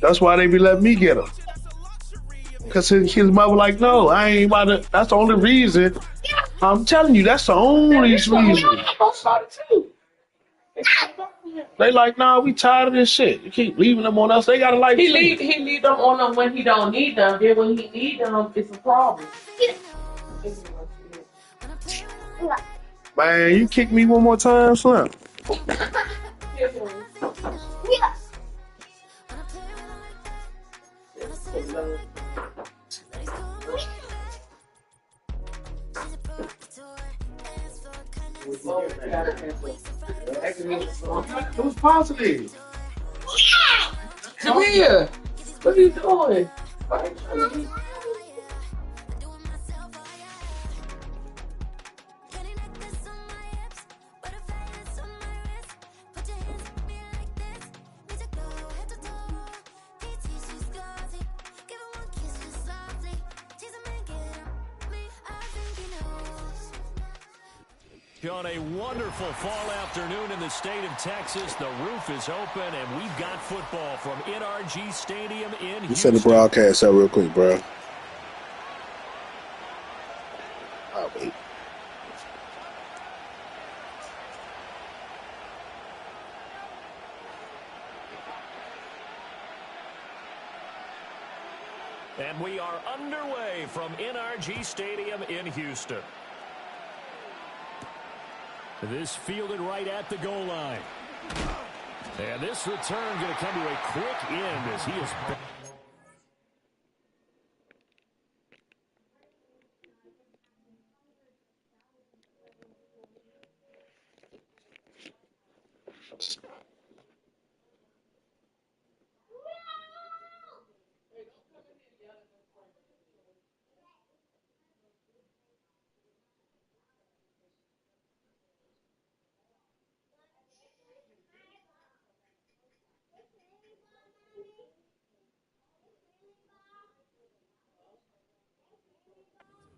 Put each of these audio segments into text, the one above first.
That's why they be letting me get him. Cause his mother like, no, I ain't about to. That's the only reason. I'm telling you, that's the only reason. They like, nah, we tired of this shit. You keep leaving them on us. They got a life. He leave them on them when he don't need them. Then when he need them, it's a problem. Man, you kick me one more time, Slim. It was positive. Jamia, what are you doing? On a wonderful fall afternoon in the state of Texas, the roof is open, and we've got football from NRG Stadium in Houston. You set the broadcast up real quick, bro. Oh, wait. And we are underway from NRG Stadium in Houston. This fielded right at the goal line. And this return going to come to a quick end as he is...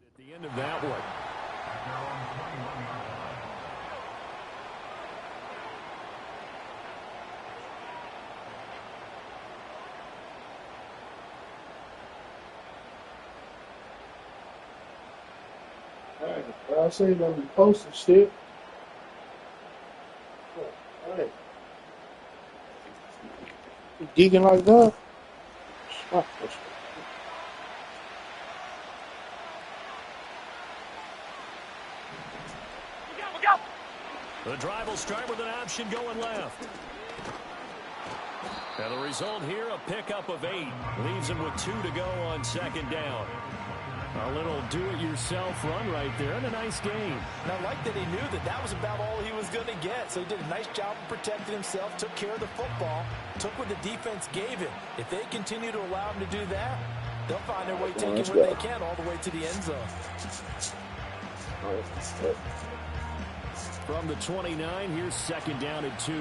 At the end of that one. I say that we posted shit. Right. You geeking like that? The drive will start with an option going left. And the result here, a pickup of 8. Leaves him with 2 to go on second down. A little do-it-yourself run right there, and a nice game. And I like that he knew that that was about all he was going to get. So he did a nice job of protecting himself, took care of the football, took what the defense gave him. If they continue to allow him to do that, they'll find their way taking what they can all the way to the end zone. From the 29, here's second down and 2.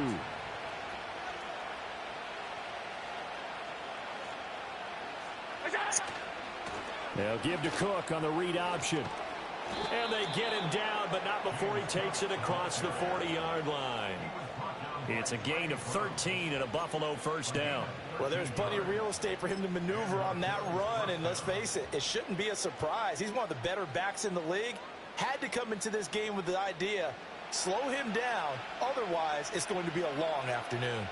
They'll give to Cook on the read option. And they get him down, but not before he takes it across the 40-yard line. It's a gain of 13 and a Buffalo first down. Well, there's plenty of real estate for him to maneuver on that run, and let's face it, it shouldn't be a surprise. He's one of the better backs in the league. Had to come into this game with the idea, slow him down, otherwise it's going to be a long afternoon.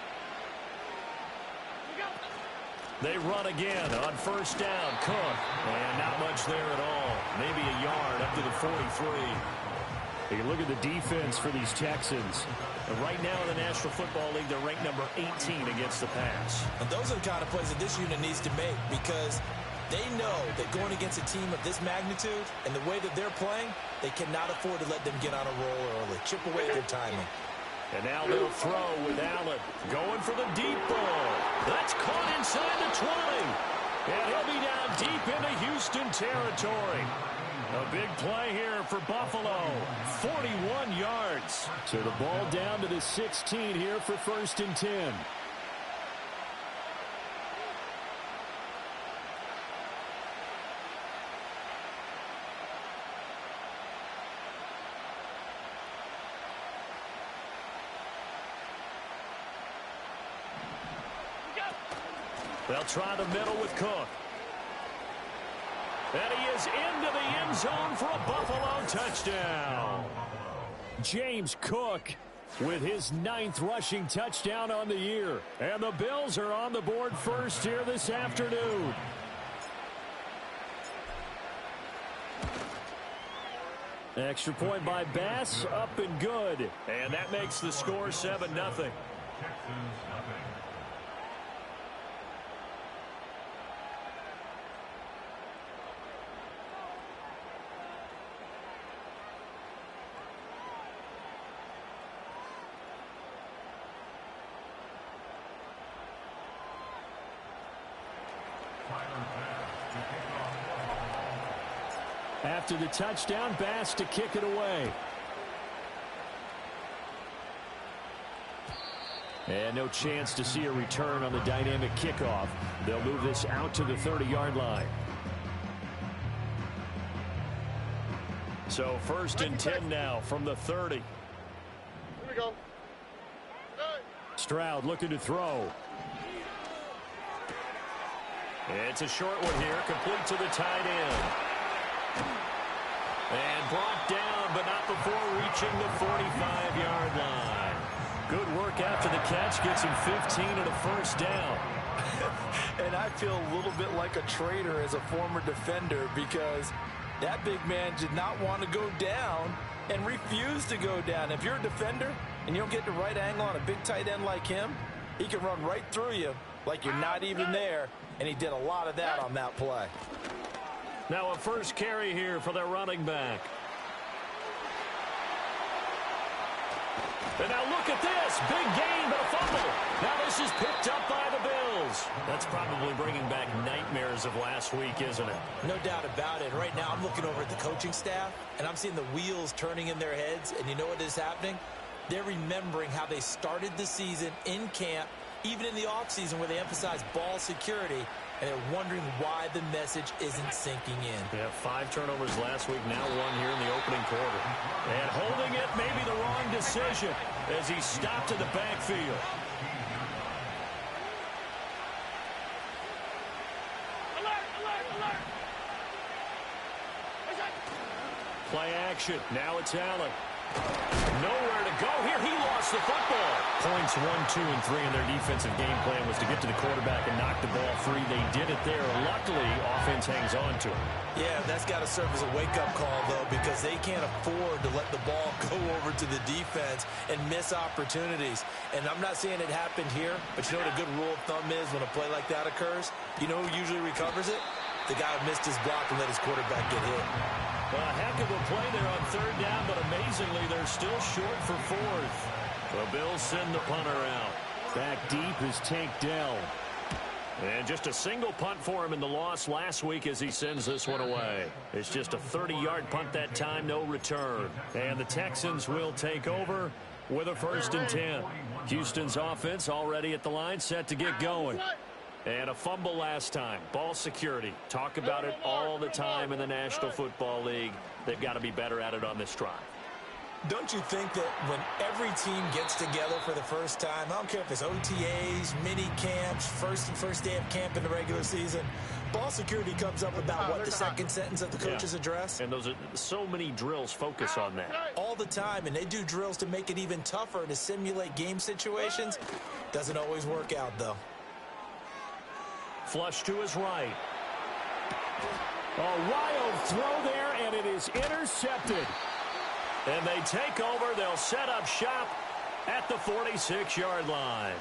They run again on first down. Cook. And not much there at all. Maybe a yard up to the 43. You look at the defense for these Texans. Right now in the National Football League, they're ranked number 18 against the pass. And those are the kind of plays that this unit needs to make, because they know that going against a team of this magnitude and the way that they're playing, they cannot afford to let them get on a roll early. Chip away at their timing. And now they'll throw with Allen. Going for the deep ball. That's caught inside the 20. And he'll be down deep into Houston territory. A big play here for Buffalo. 41 yards. So the ball down to the 16 here for first and 10. They'll try the middle with Cook. And he is into the end zone for a Buffalo touchdown. James Cook with his 9th rushing touchdown on the year. And the Bills are on the board first here this afternoon. Extra point by Bass, up and good. And that makes the score 7-0. After the touchdown, Bass to kick it away. And no chance to see a return on the dynamic kickoff. They'll move this out to the 30-yard line. So 1st and 10 now from the 30. Here we go. Stroud looking to throw. It's a short one here, complete to the tight end. And brought down, but not before reaching the 45-yard line. Good work after the catch, gets him 15 and a first down. And I feel a little bit like a traitor as a former defender because that big man did not want to go down and refused to go down. If you're a defender and you don't get the right angle on a big tight end like him, he can run right through you like you're not even there, and he did a lot of that on that play. Now a first carry here for their running back. And now look at this. Big gain, but a fumble. Now this is picked up by the Bills. That's probably bringing back nightmares of last week, isn't it? No doubt about it. Right now I'm looking over at the coaching staff, and I'm seeing the wheels turning in their heads, and you know what is happening? They're remembering how they started the season in camp, even in the offseason where they emphasized ball security, and they're wondering why the message isn't sinking in. Yeah, 5 turnovers last week, now 1 here in the opening quarter. And holding it, maybe the wrong decision as he stopped in the backfield. Play action. Now it's Allen. Nowhere to go here. He lost the football. Points 1, 2, and 3 in their defensive game plan was to get to the quarterback and knock the ball free. They did it there. Luckily, offense hangs on to it. Yeah, that's got to serve as a wake-up call, though, because they can't afford to let the ball go over to the defense and miss opportunities. And I'm not saying it happened here, but you know what a good rule of thumb is when a play like that occurs? You know who usually recovers it? The guy who missed his block and let his quarterback get hit. Well, a heck of a play there on 3rd down, but amazingly, they're still short for 4th. The Bills send the punter out. Back deep is Tank Dell. And just a single punt for him in the loss last week as he sends this one away. It's just a 30-yard punt that time, no return. And the Texans will take over with a 1st and 10. Houston's offense already at the line, set to get going. And a fumble last time. Ball security. Talk about it all the time in the National Football League. They've got to be better at it on this drive. Don't you think that when every team gets together for the first time, I don't care if it's OTAs, mini camps, first day of camp in the regular season, ball security comes up about what, the second sentence of the coach's address? And those are so many drills focus on that. All the time, and they do drills to make it even tougher to simulate game situations. Doesn't always work out, though. Flush to his right. A wild throw there, and it is intercepted. And they take over. They'll set up shop at the 46-yard line.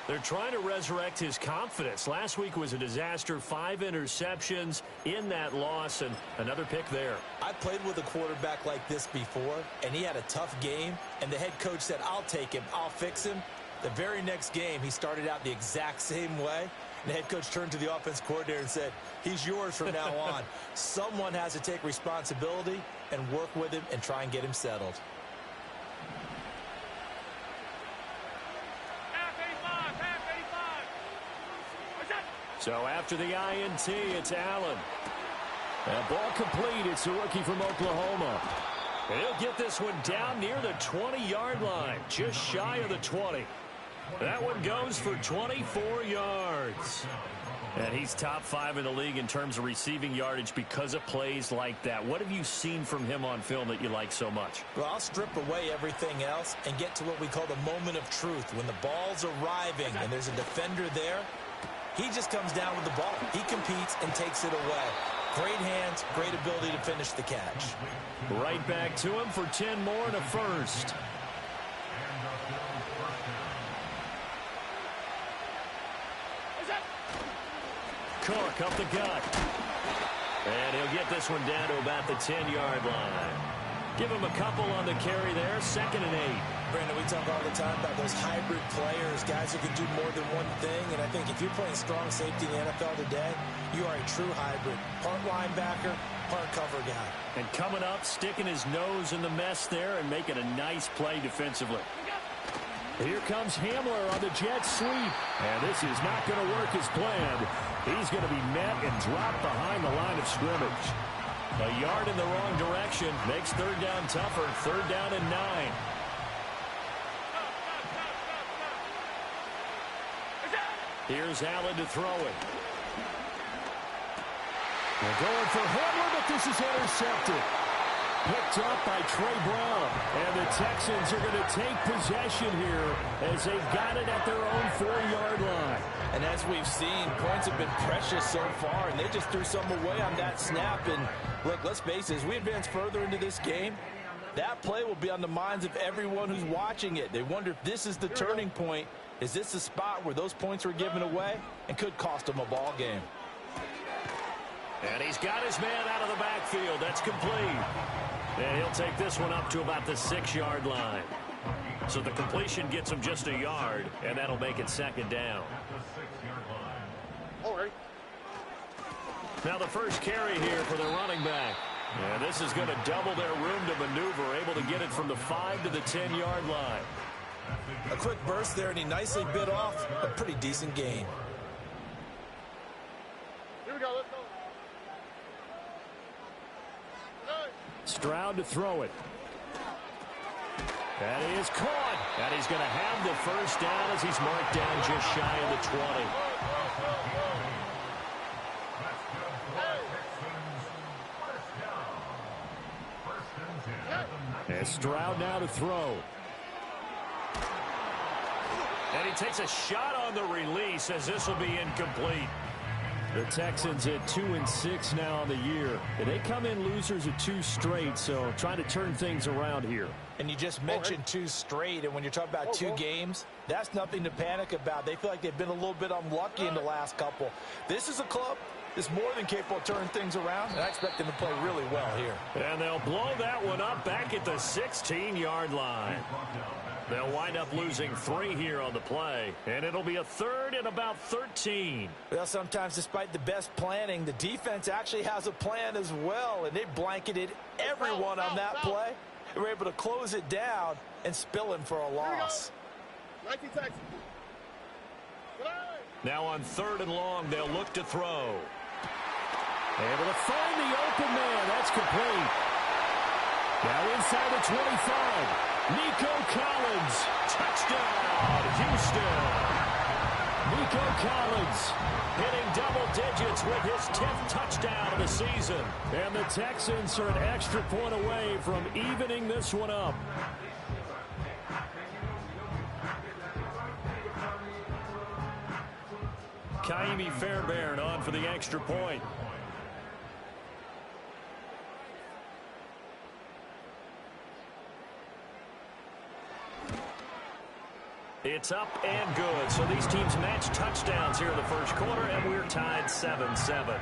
They're trying to resurrect his confidence. Last week was a disaster. 5 interceptions in that loss, and another pick there. I played with a quarterback like this before, and he had a tough game, and the head coach said, I'll take him, I'll fix him. The very next game, he started out the exact same way. The head coach turned to the offense coordinator and said, he's yours from now on. Someone has to take responsibility and work with him and try and get him settled. So after the INT, it's Allen. And ball complete. It's a rookie from Oklahoma. And he'll get this one down near the 20-yard line, just shy of the 20. That one goes for 24 yards. And he's top 5 in the league in terms of receiving yardage because of plays like that. What have you seen from him on film that you like so much? Well, I'll strip away everything else and get to what we call the moment of truth. When the ball's arriving and there's a defender there, he just comes down with the ball. He competes and takes it away. Great hands, great ability to finish the catch. Right back to him for 10 more and a first. Cook up the gut. And he'll get this one down to about the 10-yard line. Give him a couple on the carry there. 2nd and 8. Brandon, we talk all the time about those hybrid players, guys who can do more than one thing. And I think if you're playing strong safety in the NFL today, you are a true hybrid. Part linebacker, part cover guy. And coming up, sticking his nose in the mess there and making a nice play defensively. Here comes Hamler on the jet sweep. And this is not going to work as planned. He's going to be met and dropped behind the line of scrimmage. A yard in the wrong direction makes 3rd down tougher. 3rd down and 9. Here's Allen to throw it. They're going for Hamler, but this is intercepted. Picked up by Trey Brown. And the Texans are going to take possession here as they've got it at their own 4-yard line. And as we've seen, points have been precious so far, and they just threw some away on that snap. And look, let's face it, as we advance further into this game, that play will be on the minds of everyone who's watching it. They wonder if this is the turning point. Is this the spot where those points were given away and could cost them a ball game? And he's got his man out of the backfield. That's complete. And he'll take this one up to about the 6-yard line. So the completion gets him just a yard, and that'll make it 2nd down. All right. Now the first carry here for the running back. And this is going to double their room to maneuver, able to get it from the 5 to the 10-yard line. A quick burst there, and he nicely bit off a pretty decent gain. Here we go. Let's go. Stroud to throw it. That is caught. And he's going to have the first down as he's marked down just shy of the 20. And Stroud now to throw. And he takes a shot on the release as this will be incomplete. The Texans at 2-6 now on the year. And they come in losers of 2 straight, so trying to turn things around here. And you just mentioned 2 straight, and when you're talking about 2 games, that's nothing to panic about. They feel like they've been a little bit unlucky in the last couple. This is a club that's more than capable of turning things around, and I expect them to play really well here. And they'll blow that one up back at the 16-yard line. They'll wind up losing 3 here on the play, and it'll be a 3rd and about 13. Well, sometimes despite the best planning, the defense actually has a plan as well, and they blanketed everyone on that play. They were able to close it down and spill him for a loss. 19 Texans. Now on 3rd and long, they'll look to throw. Able to find the open man. That's complete. Now inside the 25. Nico Collins, touchdown, Houston. Nico Collins hitting double digits with his 10th touchdown of the season. And the Texans are an extra point away from evening this one up. Kaimi Fairbairn on for the extra point. It's up and good. So these teams match touchdowns here in the first quarter, and we're tied 7-7.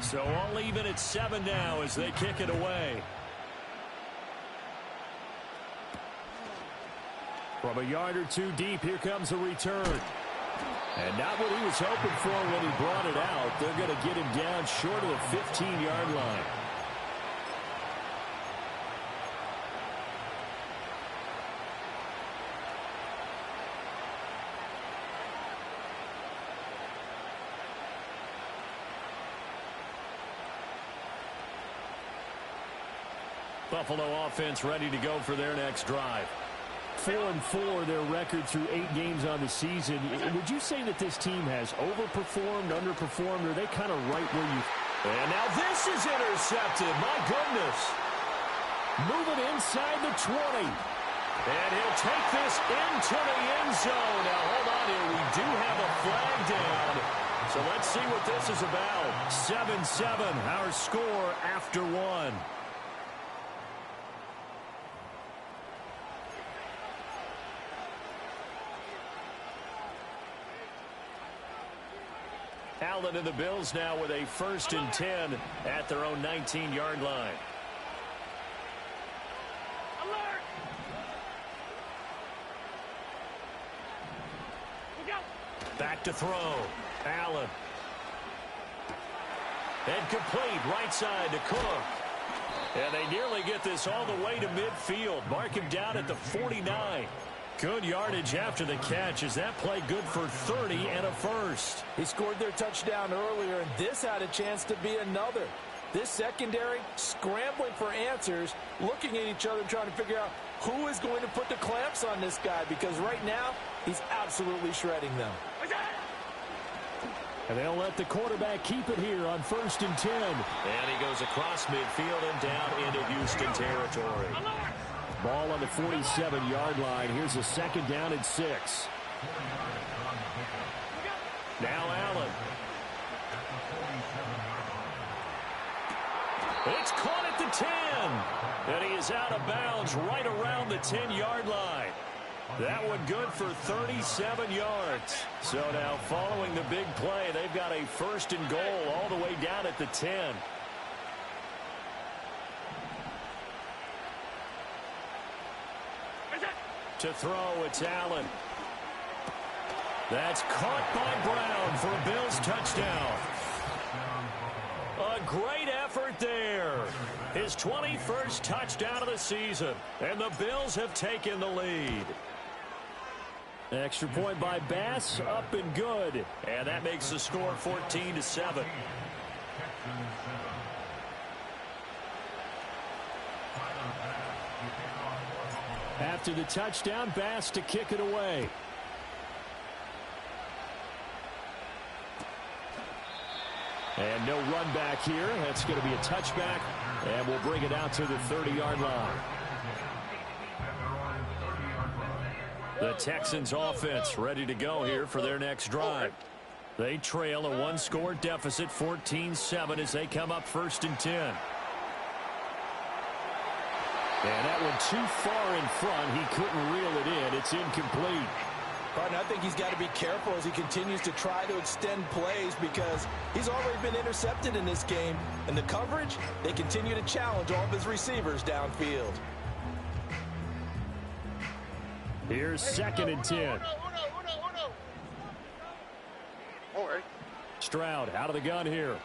So all even at 7 now as they kick it away. From a yard or 2 deep, here comes a return. And not what he was hoping for when he brought it out. They're going to get him down short of the 15-yard line. Buffalo offense ready to go for their next drive. 4-4, their record through 8 games on the season. Would you say that this team has overperformed, underperformed, or are they kind of right where you... And now this is intercepted. My goodness. Moving inside the 20. And he'll take this into the end zone. Now, hold on here. We do have a flag down. So let's see what this is about. 7-7, our score after 1. Allen and the Bills now with a 1st and 10 at their own 19-yard line. Alert! Back to throw. Allen. And complete right side to Cook. And they nearly get this all the way to midfield. Mark him down at the 49. Good yardage after the catch. Is that play good for 30 and a first? He scored their touchdown earlier, and this had a chance to be another. This secondary scrambling for answers, looking at each other, trying to figure out who is going to put the clamps on this guy, because right now he's absolutely shredding them. And they'll let the quarterback keep it here on 1st and 10. And he goes across midfield and down into Houston territory. Ball on the 47-yard line. Here's a 2nd down and 6. Now Allen. It's caught at the 10. And he is out of bounds right around the 10-yard line. That one good for 37 yards. So now following the big play, they've got a 1st and goal all the way down at the 10. To throw, it's Allen. That's caught by Brown for a Bills touchdown. A great effort there. His 21st touchdown of the season. And the Bills have taken the lead. Extra point by Bass, up and good. And that makes the score 14-7. After the touchdown, Bass to kick it away. And no run back here. That's going to be a touchback. And we'll bring it out to the 30-yard line. The Texans offense ready to go here for their next drive. They trail a 1-score deficit, 14-7, as they come up 1st and 10. And that one too far in front. He couldn't reel it in. It's incomplete. Partner, I think he's got to be careful as he continues to try to extend plays, because he's already been intercepted in this game. And the coverage, they continue to challenge all of his receivers downfield. Here's 2nd and 10. All right. Stroud out of the gun here.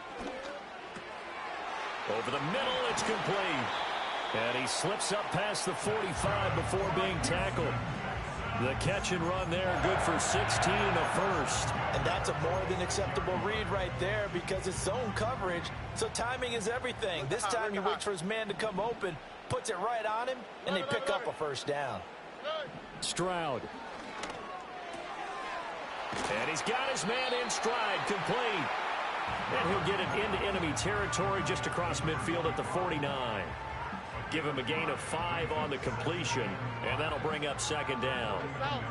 Over the middle, it's complete. And he slips up past the 45 before being tackled. The catch and run there, good for 16 and a first. And that's a more than acceptable read right there, because it's zone coverage, so timing is everything. This time he waits for his man to come open, puts it right on him, and they pick up a 1st down. Stroud. And he's got his man in stride, complete. And he'll get it into enemy territory just across midfield at the 49. Give him a gain of 5 on the completion, and that'll bring up 2nd down. South.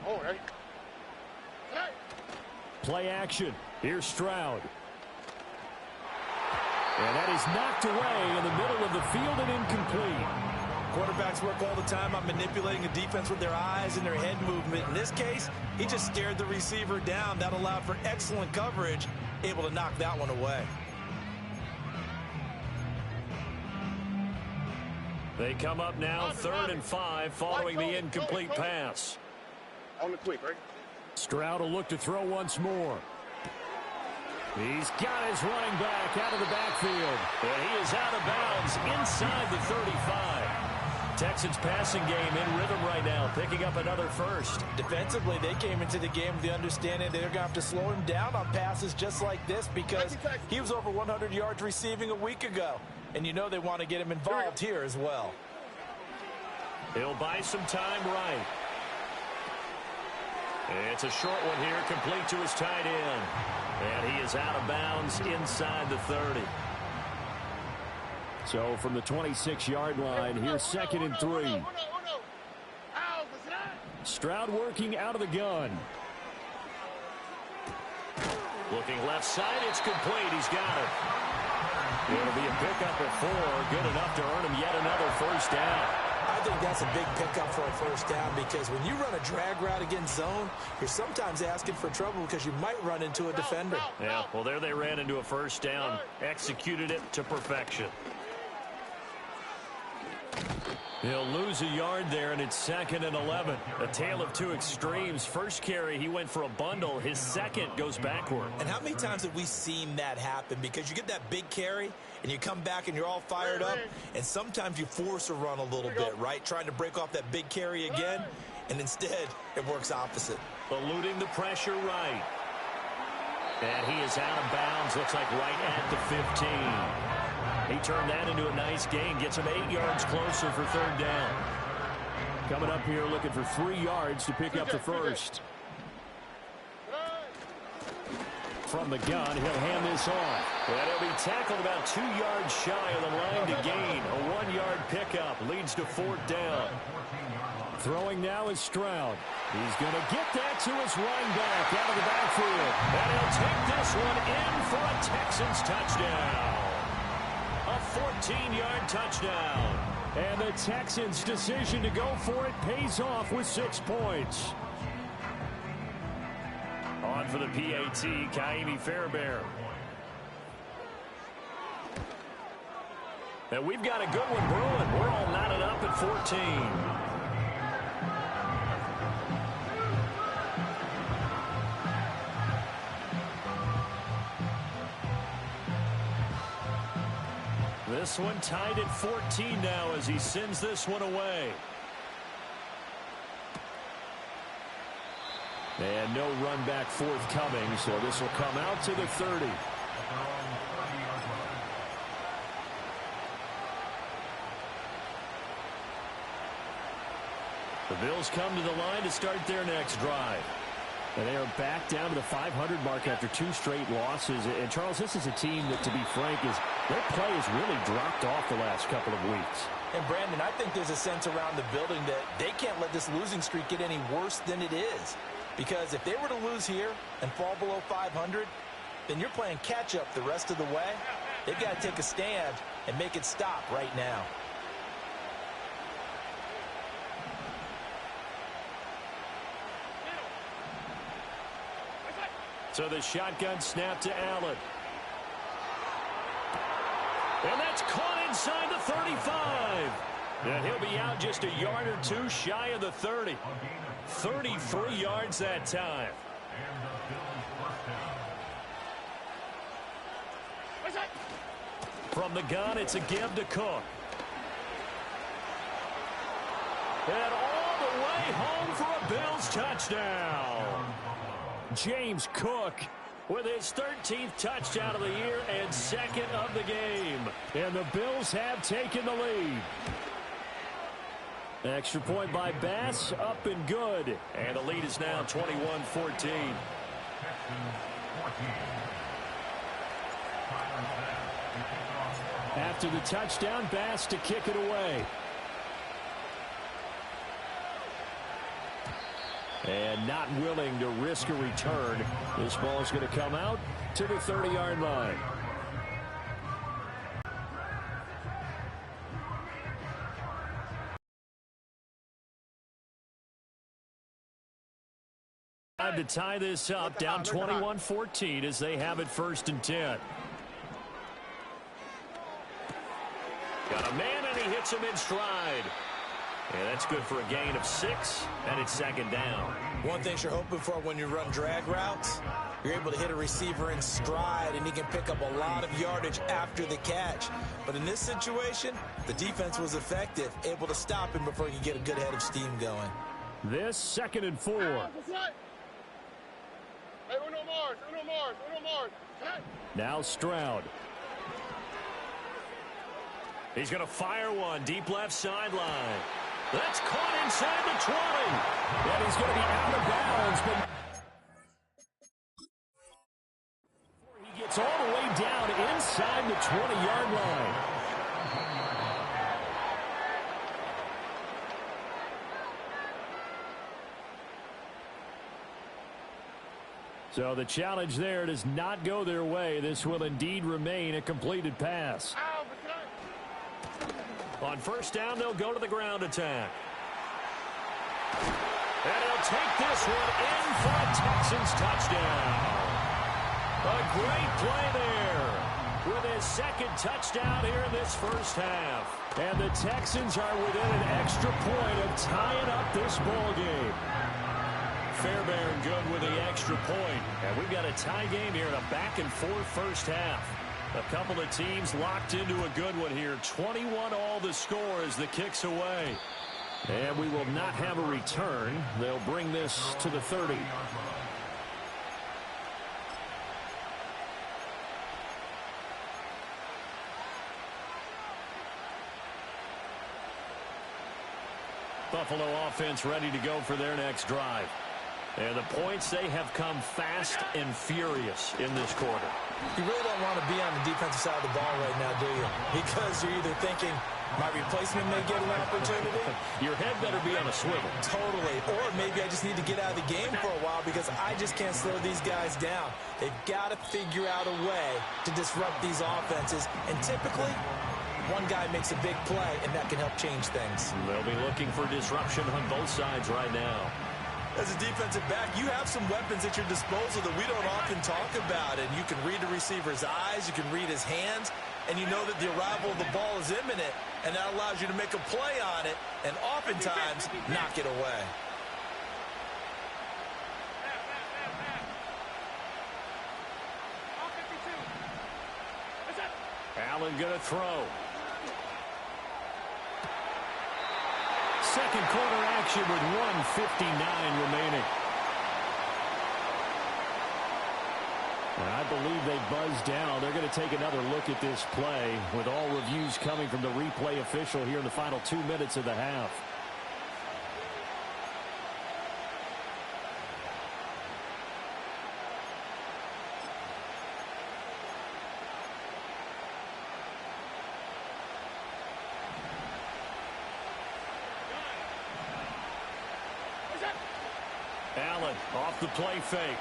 All right. Play action. Here's Stroud. And that is knocked away in the middle of the field and incomplete. Quarterbacks work all the time on manipulating the defense with their eyes and their head movement. In this case, he just stared the receiver down. That allowed for excellent coverage, able to knock that one away. They come up now 3rd and 5 following the incomplete pass. On the quick, right? Stroud will look to throw once more. He's got his running back out of the backfield. And he is out of bounds inside the 35. Texans passing game in rhythm right now, picking up another first. Defensively, they came into the game with the understanding they're going to have to slow him down on passes just like this because he was over 100 yards receiving a week ago. And you know they want to get him involved here as well. He'll buy some time right. It's a short one here, complete to his tight end. And he is out of bounds inside the 30. So from the 26-yard line, here's 2nd and 3. Stroud working out of the gun. Looking left side, it's complete. He's got it. It'll be a pickup at 4, good enough to earn him yet another first down. I think that's a big pickup for a first down because when you run a drag route against zone, you're sometimes asking for trouble because you might run into a defender. Yeah, well, there they ran into a first down, executed it to perfection. He'll lose a yard there, and it's 2nd and 11. A tale of two extremes. First carry, he went for a bundle. His second goes backward. And how many times have we seen that happen? Because you get that big carry, and you come back, and you're all fired up, and sometimes you force a run a little bit, right? Trying to break off that big carry again, and instead, it works opposite. Eluding the pressure right. And he is out of bounds. Looks like right at the 15. He turned that into a nice gain. Gets him 8 yards closer for 3rd down. Coming up here looking for 3 yards to pick up the first. From the gun, he'll hand this off. Well, he'll be tackled about 2 yards shy of the line to gain. A 1-yard pickup leads to 4th down. Throwing now is Stroud. He's going to get that to his running back out of the backfield. And he'll take this one in for a Texans touchdown. A 14-yard touchdown. And the Texans' decision to go for it pays off with 6 points. On for the PAT, Ka'imi Fairbairn. And we've got a good one brewing. We're all knotted up at 14. This one tied at 14 now as he sends this one away. And no run back forthcoming, so this will come out to the 30. The Bills come to the line to start their next drive. And they are back down to the 500 mark after 2 straight losses. And, Charles, this is a team that, to be frank, their play has really dropped off the last couple of weeks. And, Brandon, I think there's a sense around the building that they can't let this losing streak get any worse than it is. Because if they were to lose here and fall below 500, then you're playing catch-up the rest of the way. They've got to take a stand and make it stop right now. So the shotgun snap to Allen. And that's caught inside the 35. And he'll be out just a yard or 2 shy of the 30. 33 yards that time. From the gun, it's a give to Cook. And all the way home for a Bills touchdown. James Cook with his 13th touchdown of the year and 2nd of the game. And the Bills have taken the lead. Extra point by Bass, up and good. And the lead is now 21-14. After the touchdown, Bass to kick it away. And not willing to risk a return. This ball is going to come out to the 30-yard line. To tie this up, down 21-14 as they have it 1st and 10. Got a man, and he hits him in stride. And that's good for a gain of 6, and it's second down. One thing you're hoping for when you run drag routes, you're able to hit a receiver in stride, and he can pick up a lot of yardage after the catch. But in this situation, the defense was effective, able to stop him before he could get a good head of steam going. This 2nd and 4. Hey, Uno Mars. Now Stroud. He's going to fire one deep left sideline. That's caught inside the 20. And he's going to be out of bounds, but he gets all the way down inside the 20-yard line. So the challenge there does not go their way. This will indeed remain a completed pass. On first down, they'll go to the ground attack. And he'll take this one in for a Texans touchdown. A great play there with his 2nd touchdown here in this first half. And the Texans are within an extra point of tying up this ball game. Fairbairn good with the extra point. And we've got a tie game here in a back-and-forth first half. A couple of teams locked into a good one here. 21 all the score as the kick's away. And we will not have a return. They'll bring this to the 30. Buffalo offense ready to go for their next drive. And the points, they have come fast and furious in this quarter. You really don't want to be on the defensive side of the ball right now, do you? Because you're either thinking, my replacement may get an opportunity. Your head better be on a swivel. Totally. Or maybe I just need to get out of the game for a while because I just can't slow these guys down. They've got to figure out a way to disrupt these offenses. And typically, one guy makes a big play, and that can help change things. They'll be looking for disruption on both sides right now. As a defensive back, you have some weapons at your disposal that we don't often talk about. And you can read the receiver's eyes, you can read his hands, and you know that the arrival of the ball is imminent, and that allows you to make a play on it and oftentimes knock it away. Allen going to throw. Second quarter action with 1:59 remaining. And I believe they buzzed down. They're going to take another look at this play with all reviews coming from the replay official here in the final 2 minutes of the half. Allen off the play fake.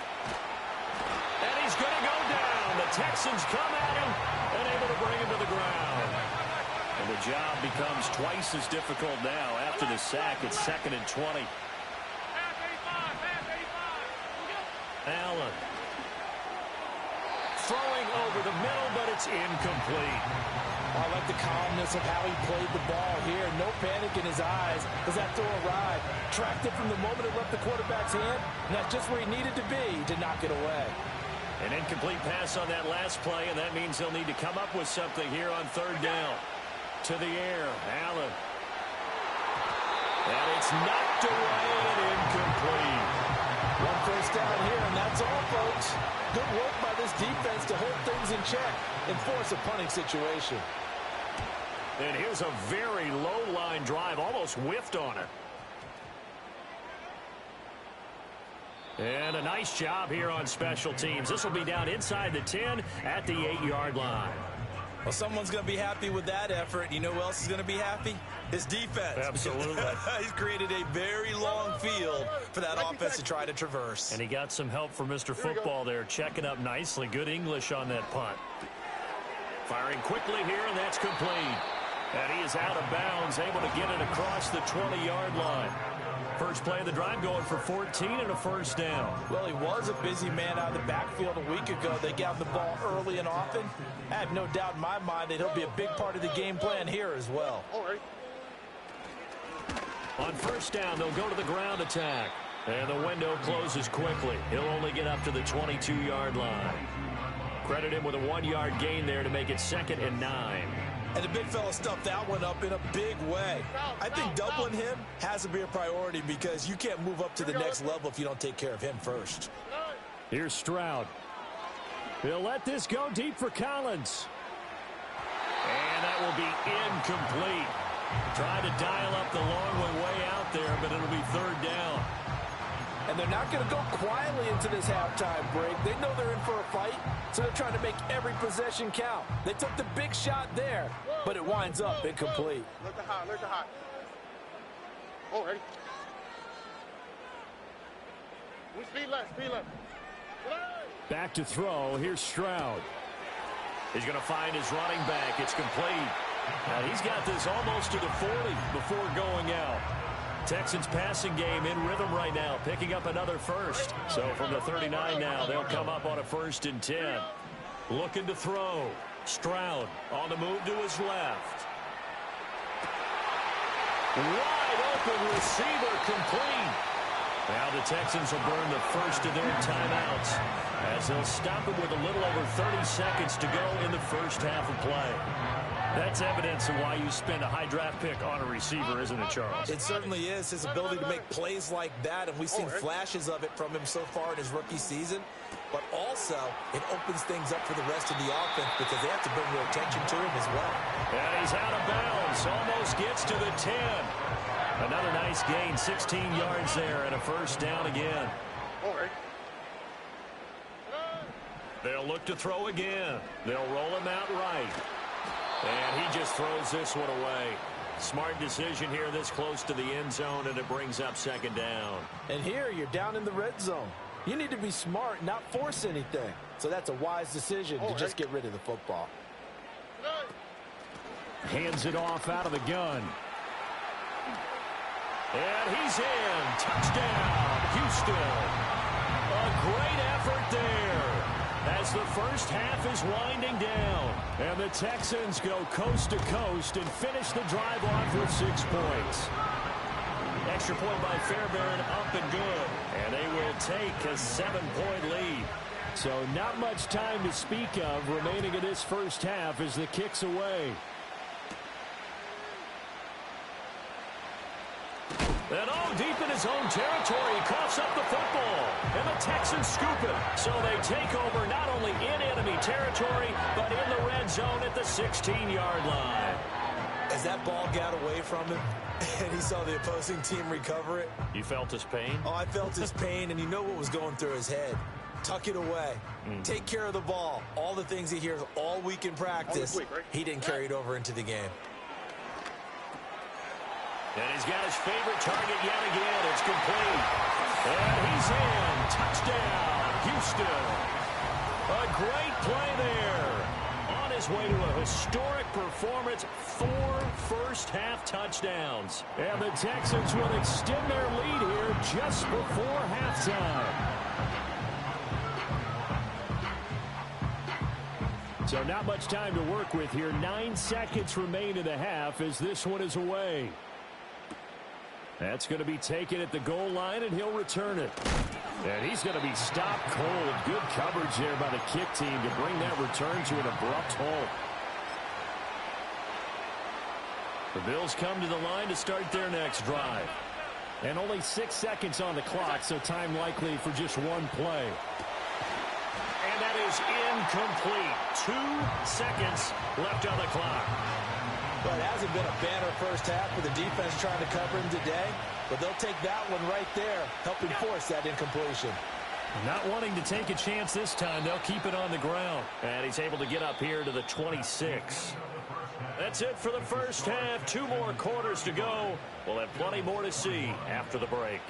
And he's going to go down. The Texans come at him and able to bring him to the ground. And the job becomes twice as difficult now after the sack. It's 2nd and 20. Allen throwing over the middle, but it's incomplete. I like the calmness of how he played the ball here. No panic in his eyes as that throw arrived. Tracked it from the moment it left the quarterback's hand, and that's just where he needed to be to knock it away. An incomplete pass on that last play, and that means they'll need to come up with something here on 3rd down. To the air, Allen. And it's knocked away and incomplete. One first down here, and that's all, folks. Good work by this defense to hold things in check and force a punting situation. And here's a very low-line drive, almost whiffed on it. And a nice job here on special teams. This will be down inside the 10 at the 8-yard line. Well, someone's going to be happy with that effort. You know who else is going to be happy? His defense. Absolutely. He's created a very long field for that offense to try to traverse. And he got some help from Mr. Football there, checking up nicely. Good English on that punt. Firing quickly here, and that's complete. And he is out of bounds, able to get it across the 20-yard line. First play of the drive going for 14 and a first down. Well, he was a busy man out of the backfield a week ago. They got the ball early and often. I have no doubt in my mind that he'll be a big part of the game plan here as well. All right. On first down, they'll go to the ground attack. And the window closes quickly. He'll only get up to the 22-yard line. Credit him with a 1-yard gain there to make it 2nd and 9. And the big fella stuffed that one up in a big way. I think doubling him has to be a priority because you can't move up to the next level if you don't take care of him first. Here's Stroud. He'll let this go deep for Collins. And that will be incomplete. Trying to dial up the long way out there, but it'll be 3rd down. And they're not going to go quietly into this halftime break. They know they're in for a fight, so they're trying to make every possession count. They took the big shot there, but it winds up incomplete. Look the high, look the high. Oh, ready. Speed left, speed left. Back to throw. Here's Stroud. He's going to find his running back. It's complete. Now he's got this almost to the 40 before going out. Texans passing game in rhythm right now, picking up another first. So from the 39 now, they'll come up on a 1st and 10. Looking to throw. Stroud on the move to his left. Wide open receiver, complete. Now the Texans will burn the first of their timeouts as they'll stop it with a little over 30 seconds to go in the first half of play. That's evidence of why you spend a high draft pick on a receiver, isn't it, Charles? It certainly is. His ability to make plays like that, and we've seen flashes of it from him so far in his rookie season. But also, it opens things up for the rest of the offense because they have to bring more attention to him as well. And he's out of bounds. Almost gets to the 10. Another nice gain, 16 yards there, and a 1st down again. They'll look to throw again. They'll roll him out right. And he just throws this one away. Smart decision here this close to the end zone, and it brings up 2nd down. And here you're down in the red zone. You need to be smart, not force anything. So that's a wise decision to just get rid of the football. Hands it off out of the gun. And he's in. Touchdown, Houston. A great effort there as the first half is winding down. And the Texans go coast to coast and finish the drive off with 6 points. Extra point by Fairbairn, up and good. And they will take a 7-point lead. So not much time to speak of remaining in this first half as the kick's away. And deep in his own territory, he coughs up the football. And the Texans scoop it. So they take over not only in enemy territory, but in the red zone at the 16-yard line. As that ball got away from him, and he saw the opposing team recover it. You felt his pain? Oh, I felt his pain, and you know what was going through his head. Tuck it away. Take care of the ball. All the things he hears all week in practice, he didn't carry it over into the game. And he's got his favorite target yet again. It's complete. And he's in. Touchdown, Houston. A great play there. On his way to a historic performance, 4 first-half touchdowns. And the Texans will extend their lead here just before halftime. So not much time to work with here. 9 seconds remain in the half as this one is away. That's going to be taken at the goal line, and he'll return it. And he's going to be stopped cold. Good coverage there by the kick team to bring that return to an abrupt halt. The Bills come to the line to start their next drive. And only 6 seconds on the clock, so time likely for just one play. And that is incomplete. 2 seconds left on the clock. But it hasn't been a banner first half for the defense trying to cover him today. But they'll take that one right there, helping force that incompletion. Not wanting to take a chance this time, they'll keep it on the ground. And he's able to get up here to the 26. That's it for the first half. 2 more quarters to go. We'll have plenty more to see after the break.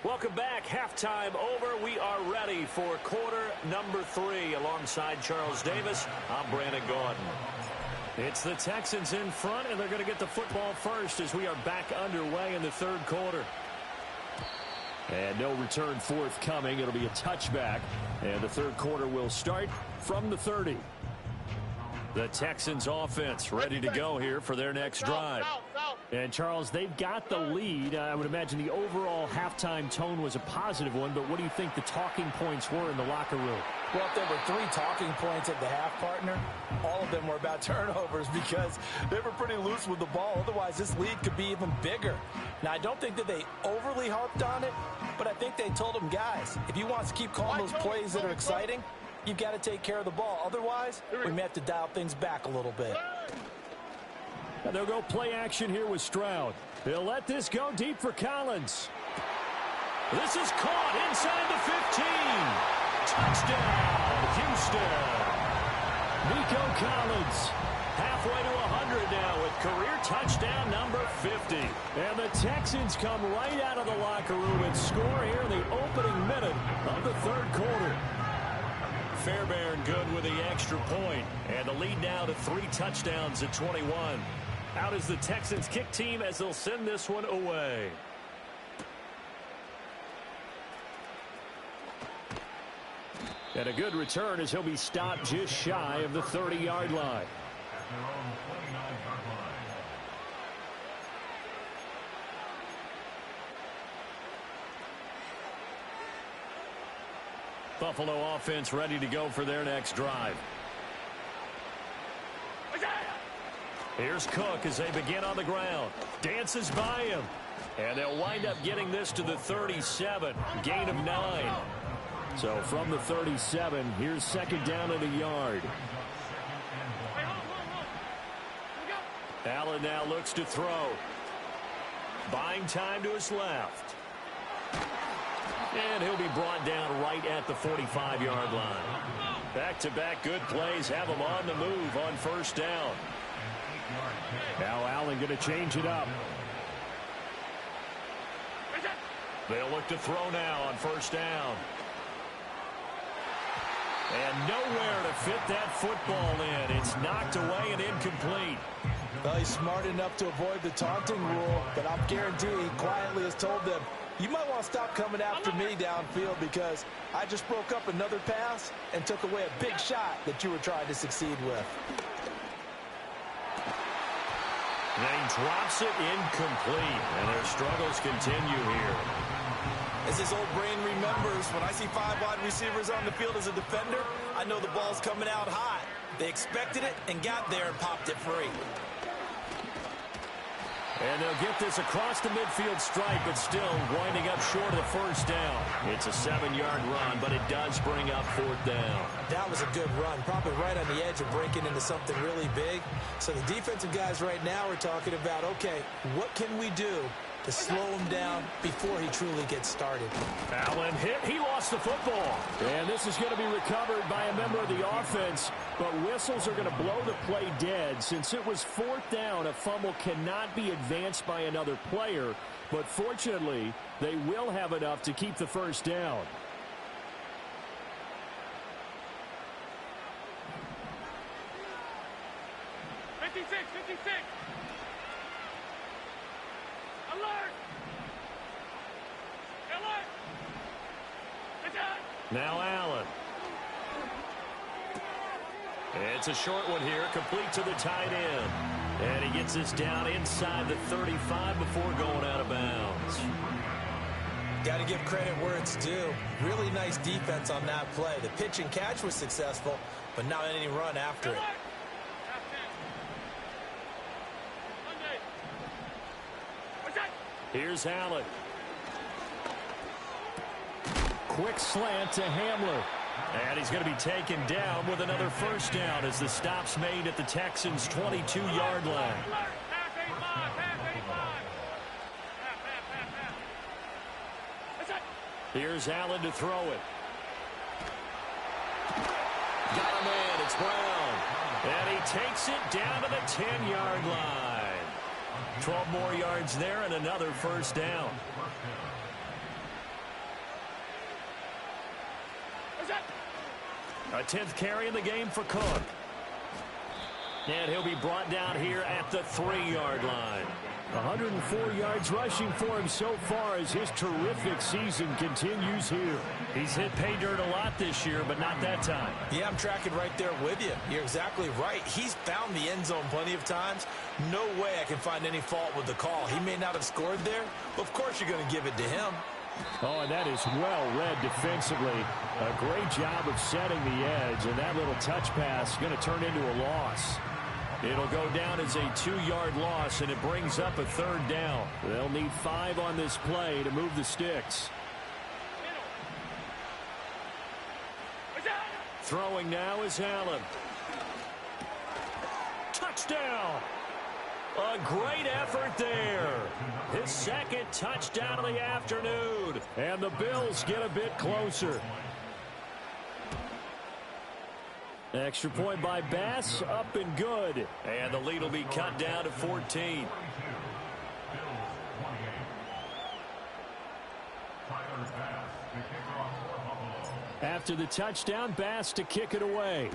Welcome back. Halftime over. We are ready for quarter number 3. Alongside Charles Davis, I'm Brandon Gordon. It's the Texans in front, and they're going to get the football first as we are back underway in the third quarter. And no return forthcoming. It'll be a touchback. And the third quarter will start from the 30. The Texans offense ready to go here for their next drive. And, Charles, they've got the lead. I would imagine the overall halftime tone was a positive one, but what do you think the talking points were in the locker room? Well, if there were 3 talking points at the half, partner, all of them were about turnovers because they were pretty loose with the ball. Otherwise, this lead could be even bigger. Now, I don't think that they overly harped on it, but I think they told them, guys, if you want to keep calling those plays that are exciting, you've got to take care of the ball. Otherwise, we may have to dial things back a little bit. And they'll go play action here with Stroud. They'll let this go deep for Collins. This is caught inside the 15. Touchdown, Houston. Nico Collins halfway to 100 now with career touchdown number 50. And the Texans come right out of the locker room and score here in the opening minute of the third quarter. Fairbairn good with the extra point. And the lead now to 3 touchdowns at 21. Out is the Texans kick team as they'll send this one away. And a good return as he'll be stopped just shy of the 30-yard line. Buffalo offense ready to go for their next drive. Here's Cook as they begin on the ground. Dances by him. And they'll wind up getting this to the 37. Gain of 9. So from the 37, here's second down at a yard. Allen now looks to throw. Buying time to his left. And he'll be brought down right at the 45-yard line. Back-to-back good plays have him on the move on first down. Now Allen going to change it up. They'll look to throw now on first down. And nowhere to fit that football in. It's knocked away and incomplete. Well, he's smart enough to avoid the taunting rule, but I'll guarantee he quietly has told them, you might want to stop coming after me downfield because I just broke up another pass and took away a big shot that you were trying to succeed with. And he drops it incomplete, and their struggles continue here. As his old brain remembers, when I see 5 wide receivers on the field as a defender, I know the ball's coming out hot. They expected it and got there and popped it free. And they'll get this across the midfield stripe, but still winding up short of the first down. It's a 7-yard run, but it does bring up fourth down. That was a good run, probably right on the edge of breaking into something really big. So the defensive guys right now are talking about, okay, what can we do to slow him down before he truly gets started? Allen hit. He lost the football. And this is going to be recovered by a member of the offense. But whistles are going to blow the play dead. Since it was fourth down, a fumble cannot be advanced by another player. But fortunately, they will have enough to keep the first down. Now Allen. It's a short one here, complete to the tight end. And he gets this down inside the 35 before going out of bounds. Got to give credit where it's due. Really nice defense on that play. The pitch and catch was successful, but not any run after it. Here's Allen. Quick slant to Hamler. And he's going to be taken down with another first down as the stop's made at the Texans' 22-yard line. Here's Allen to throw it. Got a man, it's Brown. And he takes it down to the 10-yard line. 12 more yards there and another first down. A 10th carry in the game for Cook. And he'll be brought down here at the 3-yard line. 104 yards rushing for him so far as his terrific season continues here. He's hit pay dirt a lot this year, but not that time. Yeah, I'm tracking right there with you. You're exactly right. He's found the end zone plenty of times. No way I can find any fault with the call. He may not have scored there, but of course you're going to give it to him. Oh, and that is well read defensively. A great job of setting the edge, and that little touch pass is going to turn into a loss. It'll go down as a 2-yard loss, and it brings up a 3rd down. They'll need 5 on this play to move the sticks. Throwing now is Allen. Touchdown! A great effort there. His 2nd touchdown of the afternoon. And the Bills get a bit closer. Extra point by Bass, up and good. And the lead will be cut down to 14. After the touchdown, Bass to kick it away.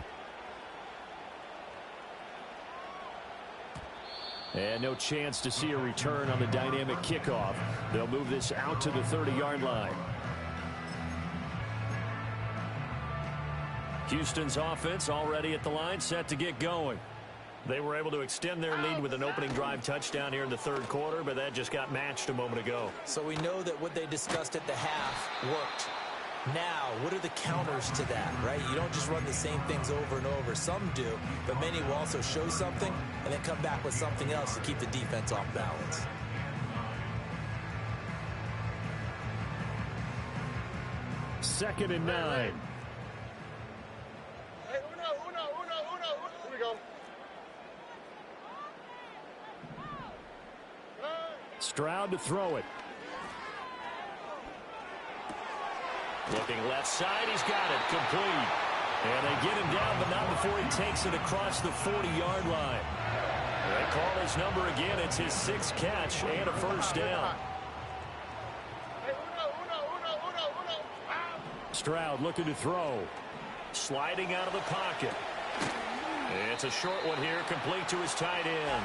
And no chance to see a return on the dynamic kickoff. They'll move this out to the 30-yard line. Houston's offense already at the line, set to get going. They were able to extend their lead with an opening drive touchdown here in the 3rd quarter, but that just got matched a moment ago. So we know that what they discussed at the half worked. Now, what are the counters to that, right? You don't just run the same things over and over. Some do, but many will also show something and then come back with something else to keep the defense off balance. Second and 9. Hey, uno. Here we go. Stroud to throw it. Looking left side, he's got it, complete. And they get him down, but not before he takes it across the 40-yard line. They call his number again. It's his 6th catch and a 1st down. Hey, uno. Stroud looking to throw. Sliding out of the pocket. It's a short one here, complete to his tight end.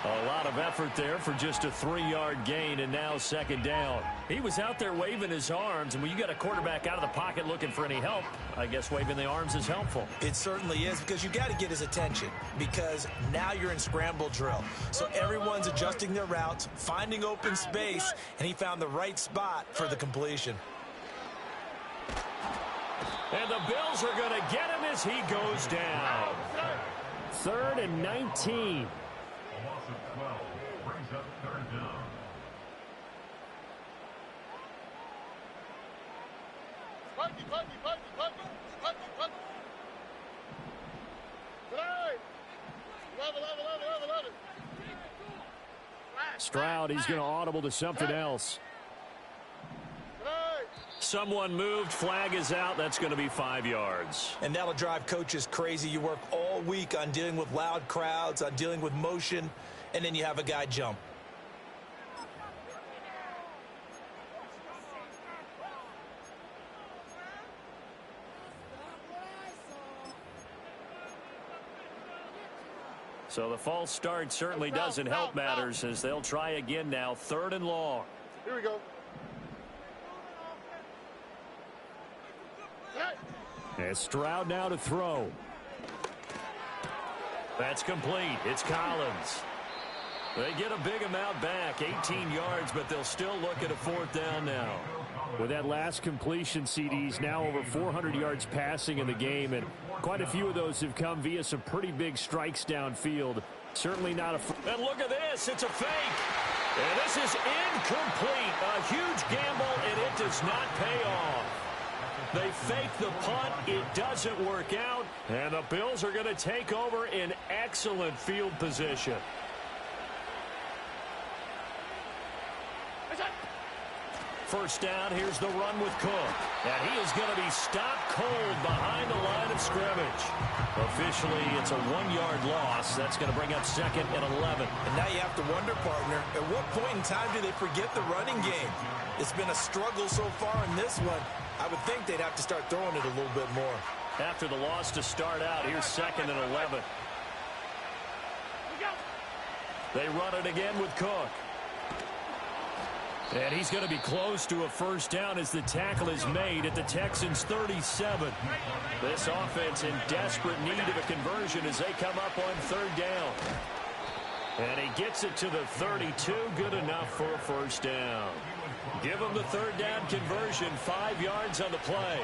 A lot of effort there for just a 3-yard gain, and now 2nd down. He was out there waving his arms, and when you got a quarterback out of the pocket looking for any help, I guess waving the arms is helpful. It certainly is, because you got to get his attention, because now you're in scramble drill. So everyone's adjusting their routes, finding open space, and he found the right spot for the completion. And the Bills are going to get him as he goes down. 3rd and 19. Stroud, he's going to audible to something else. Someone moved, flag is out, that's going to be 5 yards. And that'll drive coaches crazy. You work all week on dealing with loud crowds, on dealing with motion, and then you have a guy jump. So the false start certainly doesn't help matters as they'll try again now, 3rd and long. Here we go. And Stroud now to throw. That's complete. It's Collins. They get a big amount back, 18 yards, but they'll still look at a 4th down now. With that last completion, CD's now over 400 yards passing in the game, and quite a few of those have come via some pretty big strikes downfield. Certainly not a... And look at this. It's a fake. And this is incomplete. A huge gamble, and it does not pay off. They fake the punt. It doesn't work out. And the Bills are going to take over in excellent field position. First down, here's the run with Cook. And he is going to be stopped cold behind the line of scrimmage. Officially, it's a 1-yard loss. That's going to bring up 2nd and 11. And now you have to wonder, partner, at what point in time do they forget the running game? It's been a struggle so far in this one. I would think they'd have to start throwing it a little bit more. After the loss to start out, here's 2nd and 11. They run it again with Cook. And he's going to be close to a first down as the tackle is made at the Texans' 37. This offense in desperate need of a conversion as they come up on third down. And he gets it to the 32. Good enough for a first down. Give him the third down conversion. 5 yards on the play.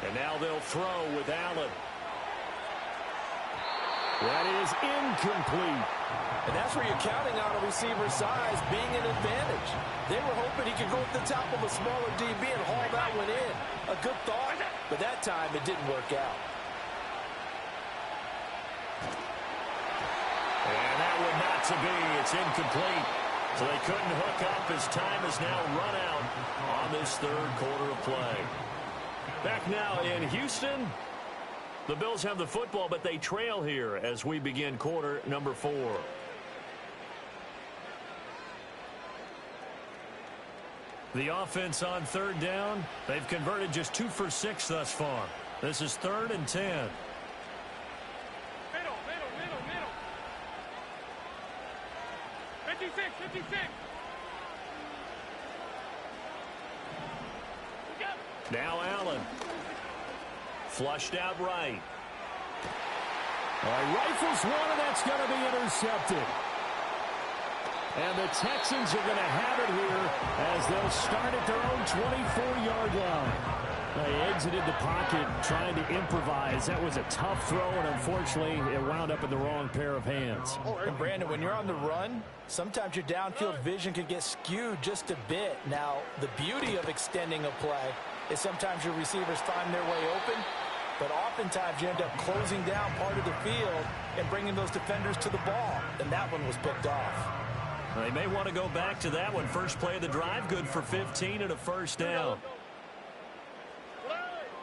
And now they'll throw with Allen. That is incomplete. And that's where you're counting on a receiver's size being an advantage. They were hoping he could go at the top of a smaller DB and haul that one in. A good thought, but that time it didn't work out. And that one not to be. It's incomplete. So they couldn't hook up as time has now run out on this third quarter of play. Back now in Houston. The Bills have the football, but they trail here as we begin quarter number 4. The offense on third down. They've converted just 2 for 6 thus far. This is 3rd and 10. Middle. 56. Now Allen. Flushed out right. Rifles one, and that's going to be intercepted. And the Texans are going to have it here as they'll start at their own 24-yard line. They exited the pocket trying to improvise. That was a tough throw, and unfortunately, it wound up in the wrong pair of hands. And Brandon, when you're on the run, sometimes your downfield vision can get skewed just a bit. Now, the beauty of extending a play is sometimes your receivers find their way open, but oftentimes you end up closing down part of the field and bringing those defenders to the ball, and that one was picked off. They may want to go back to that one. First play of the drive, good for 15 and a first down.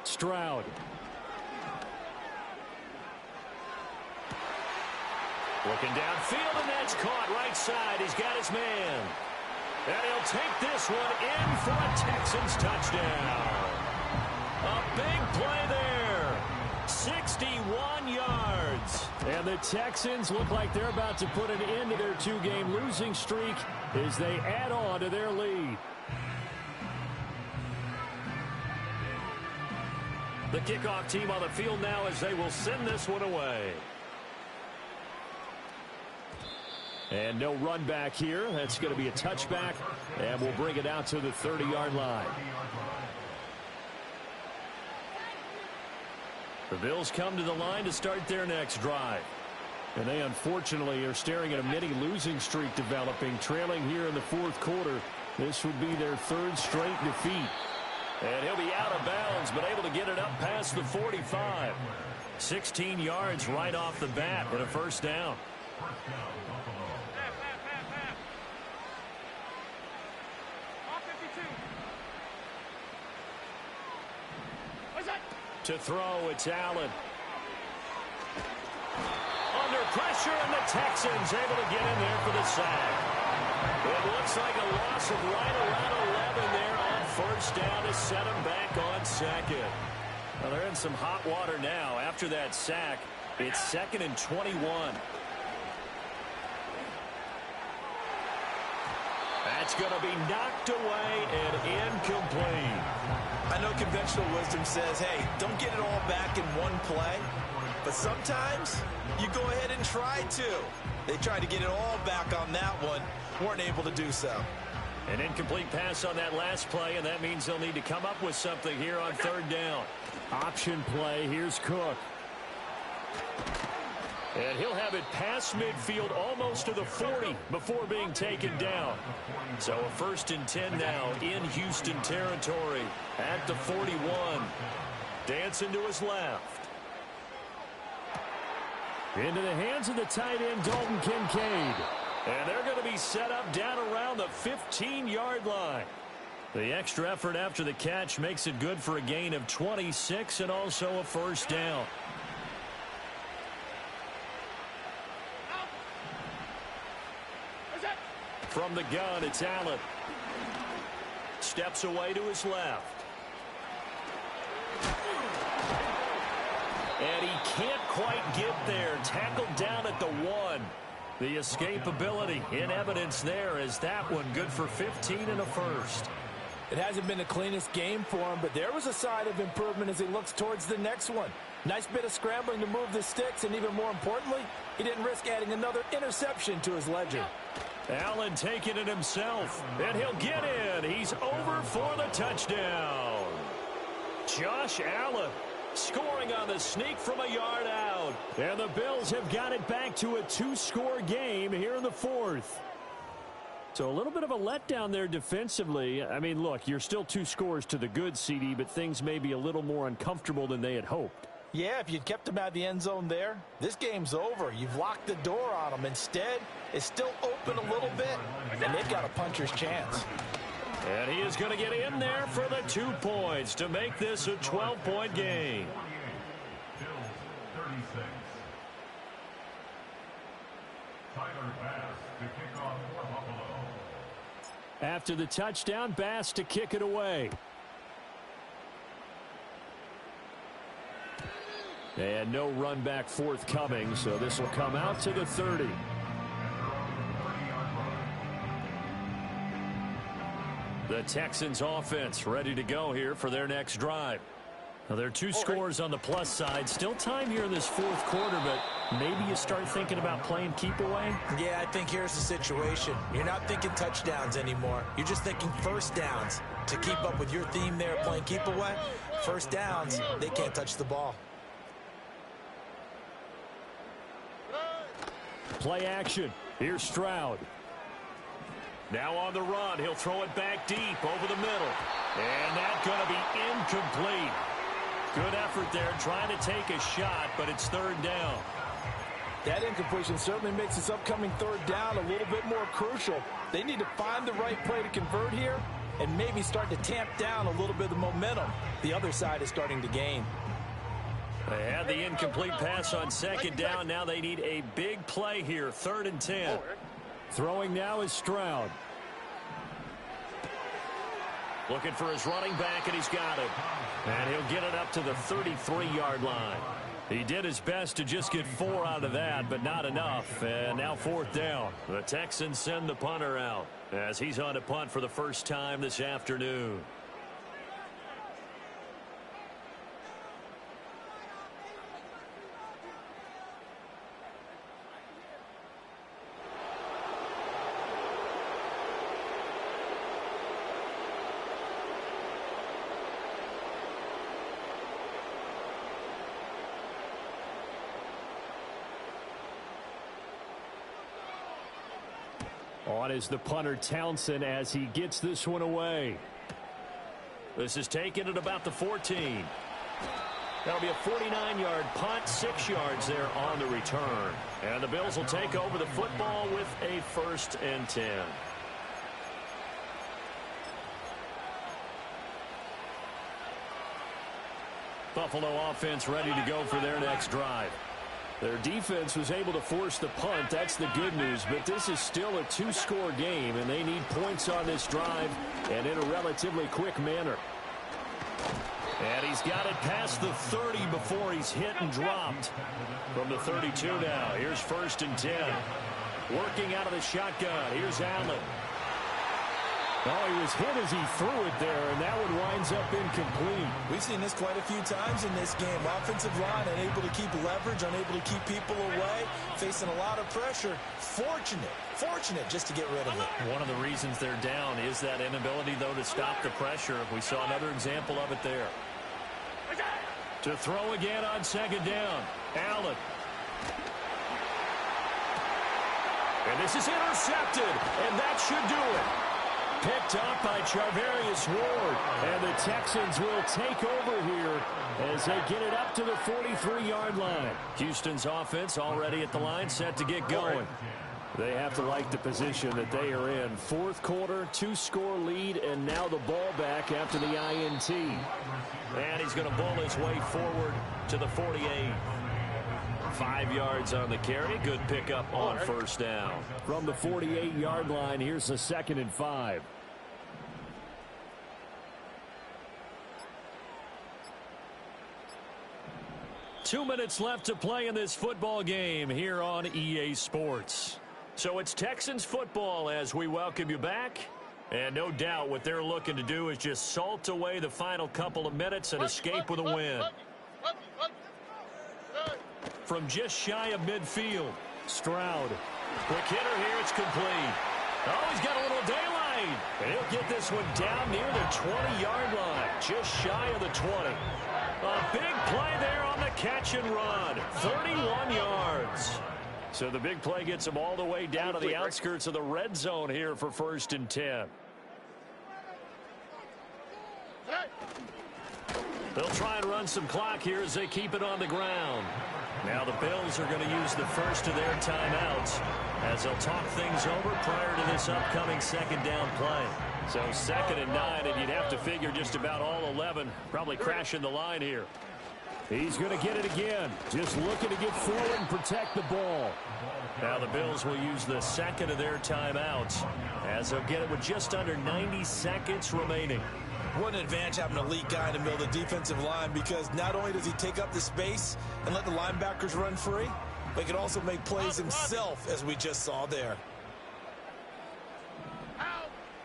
Stroud. Looking downfield, and that's caught right side. He's got his man. And he'll take this one in for a Texans touchdown. A big play there. 61 yards. And the Texans look like they're about to put an end to their 2-game losing streak as they add on to their lead. The kickoff team on the field now as they will send this one away. And no run back here. That's going to be a touchback, and we'll bring it out to the 30-yard line. The Bills come to the line to start their next drive. And they unfortunately are staring at a mini losing streak developing, trailing here in the fourth quarter. This would be their 3rd straight defeat. And he'll be out of bounds, but able to get it up past the 45. 16 yards right off the bat and a first down. To throw, it's Allen. Under pressure, and the Texans able to get in there for the sack. It looks like a loss of right around 11 there on first down to set them back on second. Well, they're in some hot water now. After that sack, it's 2nd and 21. That's going to be knocked away and incomplete. I know conventional wisdom says, hey, don't get it all back in one play. But sometimes you go ahead and try to. They tried to get it all back on that one. Weren't able to do so. An incomplete pass on that last play, and that means they'll need to come up with something here on third down. Option play. Here's Cook. And he'll have it past midfield almost to the 40 before being taken down. So a 1st and 10 now in Houston territory at the 41. Dancing to his left. Into the hands of the tight end, Dalton Kincaid. And they're going to be set up down around the 15-yard line. The extra effort after the catch makes it good for a gain of 26 and also a first down. From the gun, it's Allen. Steps away to his left. And he can't quite get there. Tackled down at the 1. The escapability in evidence there as that one good for 15 and a first. It hasn't been the cleanest game for him, but there was a sign of improvement as he looks towards the next one. Nice bit of scrambling to move the sticks, and even more importantly, he didn't risk adding another interception to his ledger. Allen taking it himself, and he'll get in. He's over for the touchdown. Josh Allen scoring on the sneak from a yard out. And the Bills have got it back to a 2-score game here in the 4th. So a little bit of a letdown there defensively. I mean, look, you're still 2 scores to the good, CD, but things may be a little more uncomfortable than they had hoped. Yeah, if you'd kept him out of the end zone there, this game's over. You've locked the door on him. Instead, it's still open a little bit, and they've got a puncher's chance. And he is going to get in there for the 2 points to make this a 12-point game. After the touchdown, Bass to kick it away. And no run back forthcoming, so this will come out to the 30. The Texans offense ready to go here for their next drive. Now, there are 2 scores on the plus side. Still time here in this 4th quarter, but maybe you start thinking about playing keep away? Yeah, I think here's the situation. You're not thinking touchdowns anymore. You're just thinking first downs. To keep up with your theme there playing keep away, first downs, they can't touch the ball. Play action. Here's Stroud. Now on the run. He'll throw it back deep over the middle. And that's going to be incomplete. Good effort there trying to take a shot, but it's 3rd down. That incompletion certainly makes this upcoming 3rd down a little bit more crucial. They need to find the right play to convert here and maybe start to tamp down a little bit of the momentum the other side is starting to gain. They had the incomplete pass on 2nd down. Now they need a big play here, 3rd and 10. Throwing now is Stroud. Looking for his running back, and he's got it. And he'll get it up to the 33-yard line. He did his best to just get 4 out of that, but not enough. And now 4th down. The Texans send the punter out as he's on a punt for the first time this afternoon. On is the punter Townsend as he gets this one away. This is taken at about the 14. That'll be a 49-yard punt, 6 yards there on the return. And the Bills will take over the football with a 1st and 10. Buffalo offense ready to go for their next drive. Their defense was able to force the punt. That's the good news. But this is still a 2-score game, and they need points on this drive and in a relatively quick manner. And he's got it past the 30 before he's hit and dropped. From the 32 now, here's 1st and 10. Working out of the shotgun, here's Allen. Oh, he was hit as he threw it there, and that one winds up incomplete. We've seen this quite a few times in this game. Offensive line unable to keep leverage, unable to keep people away, facing a lot of pressure. Fortunate just to get rid of it. One of the reasons they're down is that inability, though, to stop the pressure. We saw another example of it there. To throw again on 2nd down. Allen. And this is intercepted, and that should do it. Picked up by Charvarius Ward. And the Texans will take over here as they get it up to the 43-yard line. Houston's offense already at the line, set to get going. They have to like the position that they are in. 4th quarter, 2-score lead, and now the ball back after the INT. And he's going to bull his way forward to the 48. 5 yards on the carry. Good pickup on 1st down. From the 48-yard line, here's the 2nd and 5. 2 minutes left to play in this football game here on EA Sports. So it's Texans football as we welcome you back. And no doubt what they're looking to do is just salt away the final couple of minutes and escape with a win. From just shy of midfield, Stroud. Quick hitter here, it's complete. Oh, he's got a little daylight. And he'll get this one down near the 20-yard line, just shy of the 20. A big play there on the catch and run, 31 yards. So the big play gets him all the way down to the outskirts of the red zone here for 1st and 10. They'll try and run some clock here as they keep it on the ground. Now the Bills are going to use the first of their timeouts as they'll talk things over prior to this upcoming 2nd down play. So 2nd and 9, and you'd have to figure just about all 11 probably crashing the line here. He's going to get it again. Just looking to get forward and protect the ball. Now the Bills will use the 2nd of their timeouts as they'll get it with just under 90 seconds remaining. What an advantage having an elite guy in the middle of the defensive line, because not only does he take up the space and let the linebackers run free, but he can also make plays himself, as we just saw there.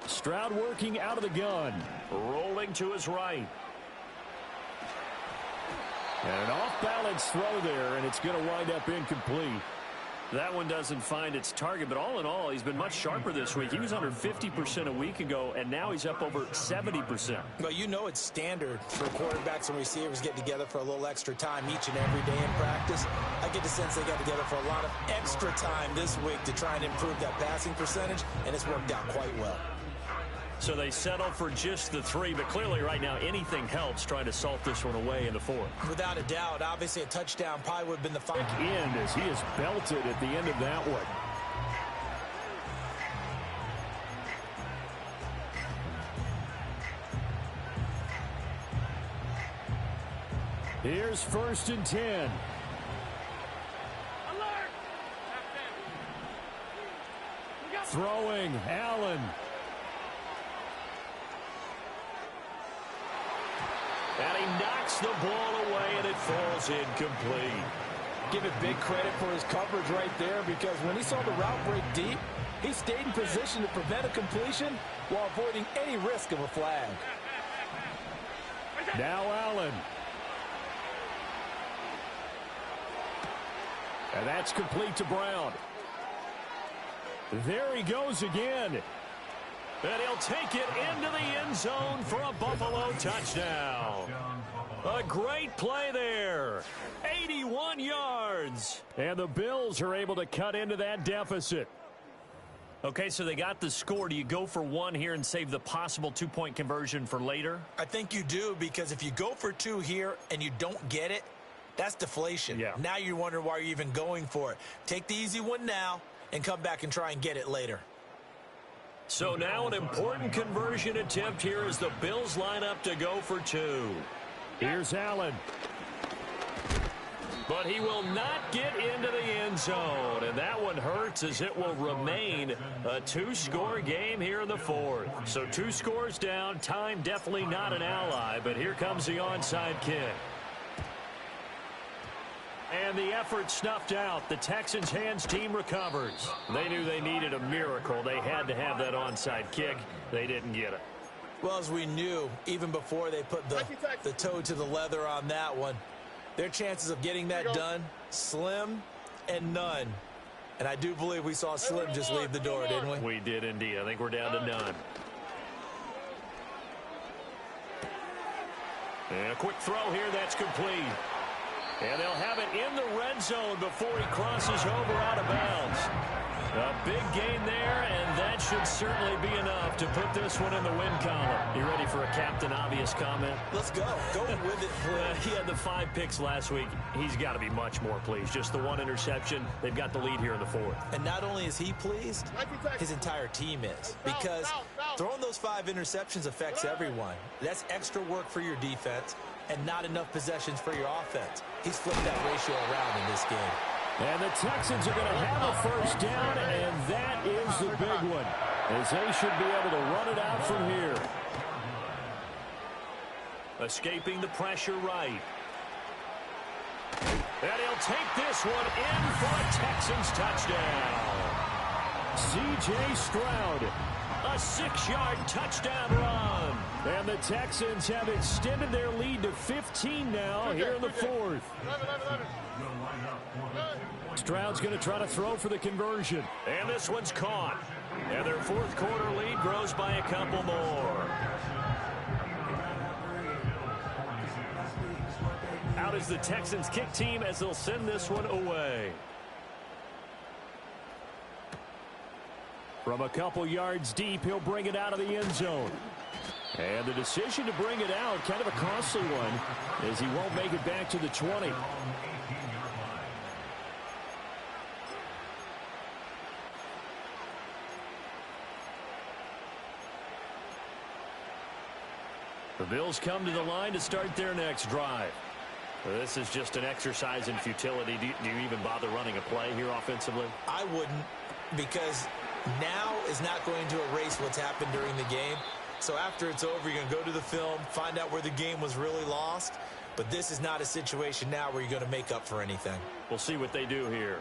Stroud working out of the gun. Rolling to his right. And an off-balance throw there, and it's going to wind up incomplete. That one doesn't find its target, but all in all, he's been much sharper this week. He was under 50% a week ago, and now he's up over 70%. Well, you know it's standard for quarterbacks and receivers getting together for a little extra time each and every day in practice. I get the sense they got together for a lot of extra time this week to try and improve that passing percentage, and it's worked out quite well. So they settle for just the 3, but clearly right now anything helps trying to salt this one away in the 4th. Without a doubt, obviously a touchdown probably would have been the final End as he is belted at the end of that one. Here's 1st and 10. Throwing, Allen. And he knocks the ball away, and it falls incomplete. Give it big credit for his coverage right there, because when he saw the route break deep, he stayed in position to prevent a completion while avoiding any risk of a flag. Now Allen. And that's complete to Brown. There he goes again. And he'll take it into the end zone for a Buffalo touchdown. A great play there. 81 yards. And the Bills are able to cut into that deficit. Okay, so they got the score. Do you go for 1 here and save the possible 2-point conversion for later? I think you do, because if you go for 2 here and you don't get it, that's deflation. Yeah. Now you wonder why you're even going for it. Take the easy one now and come back and try and get it later. So now an important conversion attempt here as the Bills line up to go for 2. Here's Allen. But he will not get into the end zone, and that one hurts as it will remain a 2-score game here in the 4th. So 2 scores down, time definitely not an ally, but here comes the onside kick. And the effort snuffed out. The Texans' hands team recovers. They knew they needed a miracle. They had to have that onside kick. They didn't get it. Well, as we knew, even before they put the toe to the leather on that one, their chances of getting that done, slim and none. And I do believe we saw Slim just leave the door, didn't we? We did indeed. I think we're down to none. And a quick throw here, that's complete. And they'll have it in the red zone before he crosses over out of bounds. A big gain there, and that should certainly be enough to put this one in the win column. You ready for a Captain Obvious comment? Let's go. Go with it, please. He had the 5 picks last week. He's got to be much more pleased. Just the 1 interception. They've got the lead here in the 4th. And not only is he pleased, his entire team is. Because throwing those 5 interceptions affects everyone. That's extra work for your defense and not enough possessions for your offense. He's flipped that ratio around in this game. And the Texans are going to have a first down, and that is the big one, as they should be able to run it out from here. Escaping the pressure right. And he'll take this one in for a Texans touchdown. C.J. Stroud, a 6-yard touchdown run. And the Texans have extended their lead to 15 now here in the fourth. Stroud's going to try to throw for the conversion. And this one's caught. And their fourth quarter lead grows by a couple more. Out is the Texans kick team as they'll send this one away. From a couple yards deep, he'll bring it out of the end zone. And the decision to bring it out, kind of a costly one, as he won't make it back to the 20. The Bills come to the line to start their next drive. This is just an exercise in futility. Do you even bother running a play here offensively? I wouldn't, because now is not going to erase what's happened during the game. So after it's over, you're going to go to the film, find out where the game was really lost. But this is not a situation now where you're going to make up for anything. We'll see what they do here.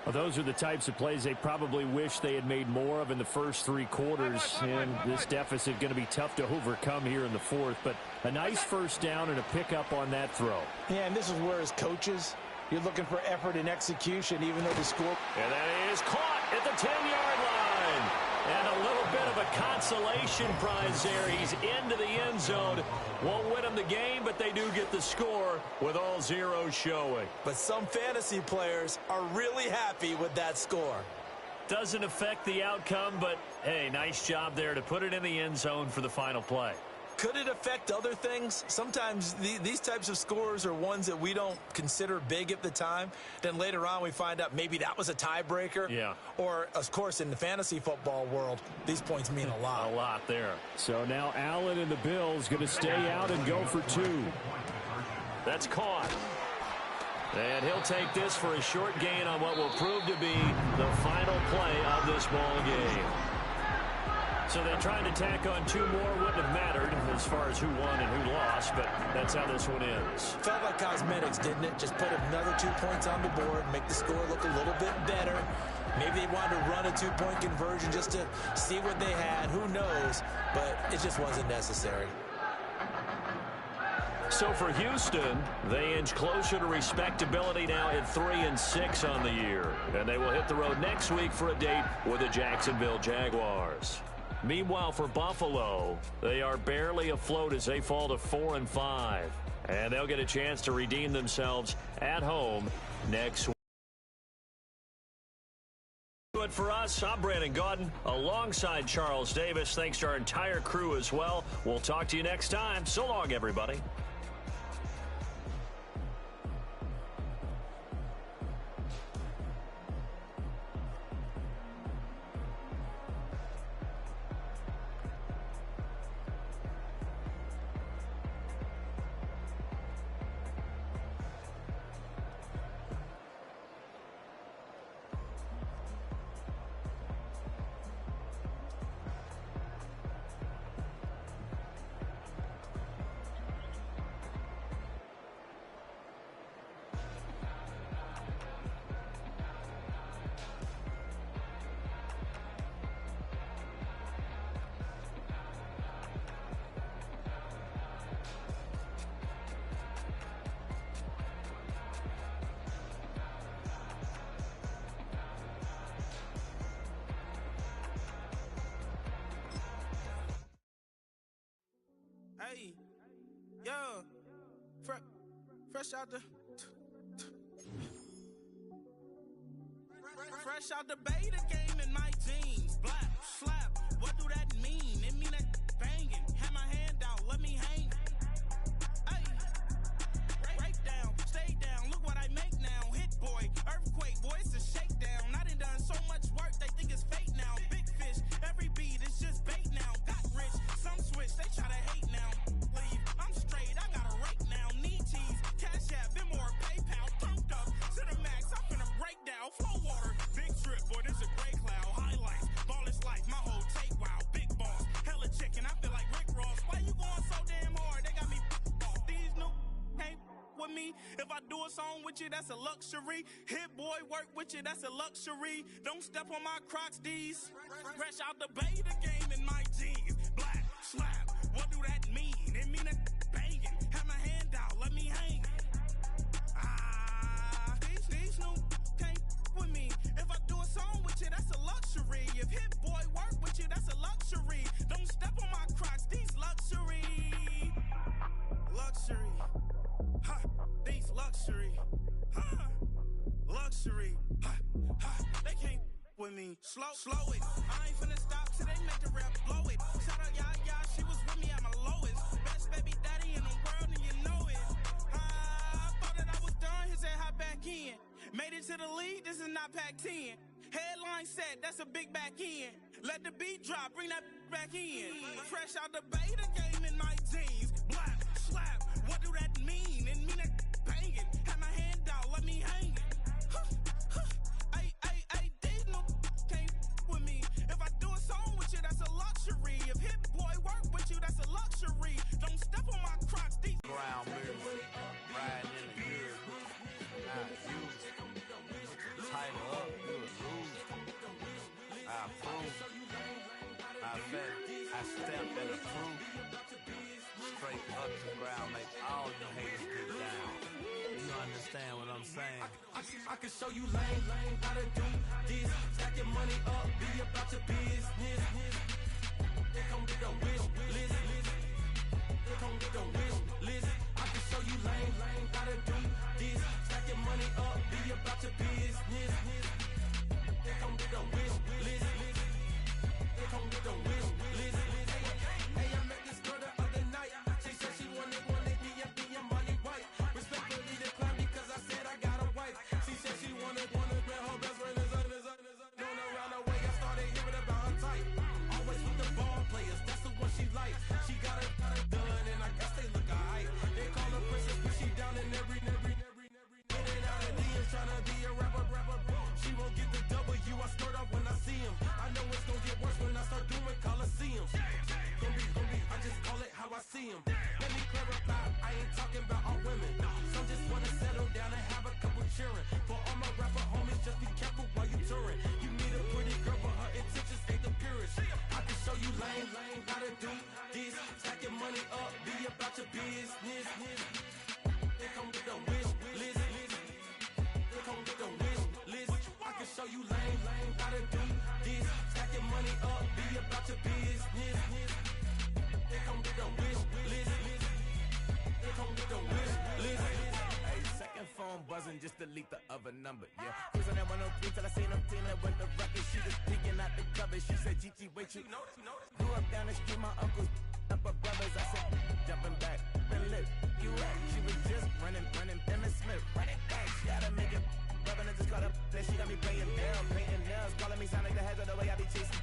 Well, those are the types of plays they probably wish they had made more of in the first 3 quarters. And this deficit going to be tough to overcome here in the fourth. But a nice first down and a pickup on that throw. Yeah, and this is where as coaches, you're looking for effort and execution, even though the score. And that is caught at the 10-yard line. And a little bit of a consolation prize there. He's into the end zone. Won't win them the game, but they do get the score with all zeros showing. But some fantasy players are really happy with that score. Doesn't affect the outcome, but, hey, nice job there to put it in the end zone for the final play. Could it affect other things? Sometimes these types of scores are ones that we don't consider big at the time. Then later on we find out maybe that was a tiebreaker. Yeah. Or, of course, in the fantasy football world, these points mean a lot. A lot there. So now Allen and the Bills going to stay out and go for 2. That's caught. And he'll take this for a short gain on what will prove to be the final play of this ball game. So they tried to tack on 2 more. Wouldn't have mattered as far as who won and who lost, but that's how this one ends. Felt like cosmetics, didn't it? Just put another 2 points on the board, make the score look a little bit better. Maybe they wanted to run a 2-point conversion just to see what they had. Who knows? But it just wasn't necessary. So for Houston, they inch closer to respectability now at 3-6 on the year. And they will hit the road next week for a date with the Jacksonville Jaguars. Meanwhile, for Buffalo, they are barely afloat as they fall to 4-5. And they'll get a chance to redeem themselves at home next week. But for us, I'm Brandon Gaudin alongside Charles Davis. Thanks to our entire crew as well. We'll talk to you next time. So long, everybody. Hey, yo, fresh out the beta game in my jeans. Black, slap, what do that mean? It mean that banging. Have my hand out, let me hang. Hey, break down, stay down, look what I make now. Hit boy, earthquake, boy, it's a shakedown. I done so much work, they think it's fake now. Big fish, every beat is just bait now. Got rich, some switch, they try to hate now. Leave, I'm straight, I got a rake now. Need cheese, cash app, been more PayPal. Turned up, to the max, I'm finna break down. Flow water, big trip, boy, this a gray cloud. Highlights, ball is life, my whole take, wow. Big boss, hella chicken, I feel like Rick Ross. Why you going so damn hard? They got me off. These new can't with me. If I do it so with you, that's a luxury. Hit boy, work with you, that's a luxury. Don't step on my Crocs, D's. Fresh out the bay, the game in my jeans. Black, slap, what do that mean? It mean that banging. Have my hand out, let me hang. These no can't with me. If I do a song with you, that's a luxury. If hit boy work with you, that's a luxury. Don't step on my Crocs, these luxury. Luxury. Ha, these luxury. Ha, luxury. Ha, ha, they can't with me. Slow it. I ain't finna stop till they make the rap blow it. Shout out, yeah, she was with me at my lowest. Best baby daddy in the world, and you know it. I thought that I was done, he said hop back in. Made it to the league, this is not Pac-10. Headline set, that's a big back end. Let the beat drop, bring that back in. Fresh out the bay, the game in my jeans. Black, slap, what do that mean? It mean that banging. Have my hand out, let me hang it. These no can't with me. If I do a song with you, that's a luxury. If hit boy work with you, that's a luxury. Don't step on my Crocs, these ground move, riding in the good. Not used. Tighten up, you a lose. I approve. I fed, I stepped and approved. Straight up to the ground, make all you haters get down. You understand what I'm saying? I can show you lame, how to do this. Stack your money up, be about your business. They come get the wish list. They come get the wish list. I can show you lame, how to do this. Stack your money up, be about your business. They come get the wish list. They come get the wish list. Hey, I met this girl the other night. She said she wanted me and money white. Respectfully declined because I said I got a wife. She said she wanted man, her best friend is going around the way. I started hearing about her type. Always with the ball players, that's the one she likes. She got it done, and I guess they look alright. They call her princess, but she down in every. In and out of DMs, tryna be a rapper. She won't get the W, I skirt off when I see him. I know it's gonna get worse when I start doing Coliseums. Gonna be, I just call it how I see him. Let me clarify, I ain't talking about all women. Some just wanna settle down and have a couple cheering. For all my rapper homies, just be careful while you touring. You meet a pretty girl, but her intentions ain't the purest. I can show you lame, how to do this. Stack your money up, be about your business. They come with the wish list. They come with the wish list. I can show you lame, how to do this. Stack your money up, be about your business. They come with the wish list. They come with the wish list. Hey, second phone buzzing, just delete the other number, yeah. Cruising at 103 till I seen them teaming with the record. She was peeking out the cover. She said, Gigi, wait, you grew up down the street, my uncles up her brothers. I said, jumping back, been lit. You at? She was just running, Emmett Smith, running back. She gotta make it. Rubbing it just caught up. Then she got me playing down, painting nails, calling me sound like the heads of the way I be chasing.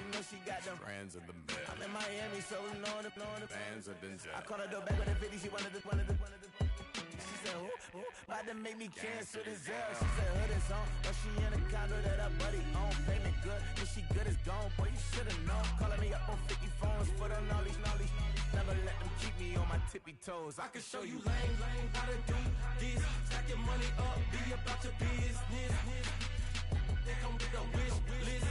You know she got them brands of the bed. I'm in Miami, so we know the bands of the I called her door back with a 50. She wanted the. She said, who? About to make me cancel this L. She said, hood is on, but she in a condo that her buddy own. Payment good, if she good is gone. Boy, you should've known. Calling me up on 50 phones for the knowledge. Never let them keep me on my tippy toes. I can show you lame, how to do this. Stack your money up, be about your business. They come with the wish list.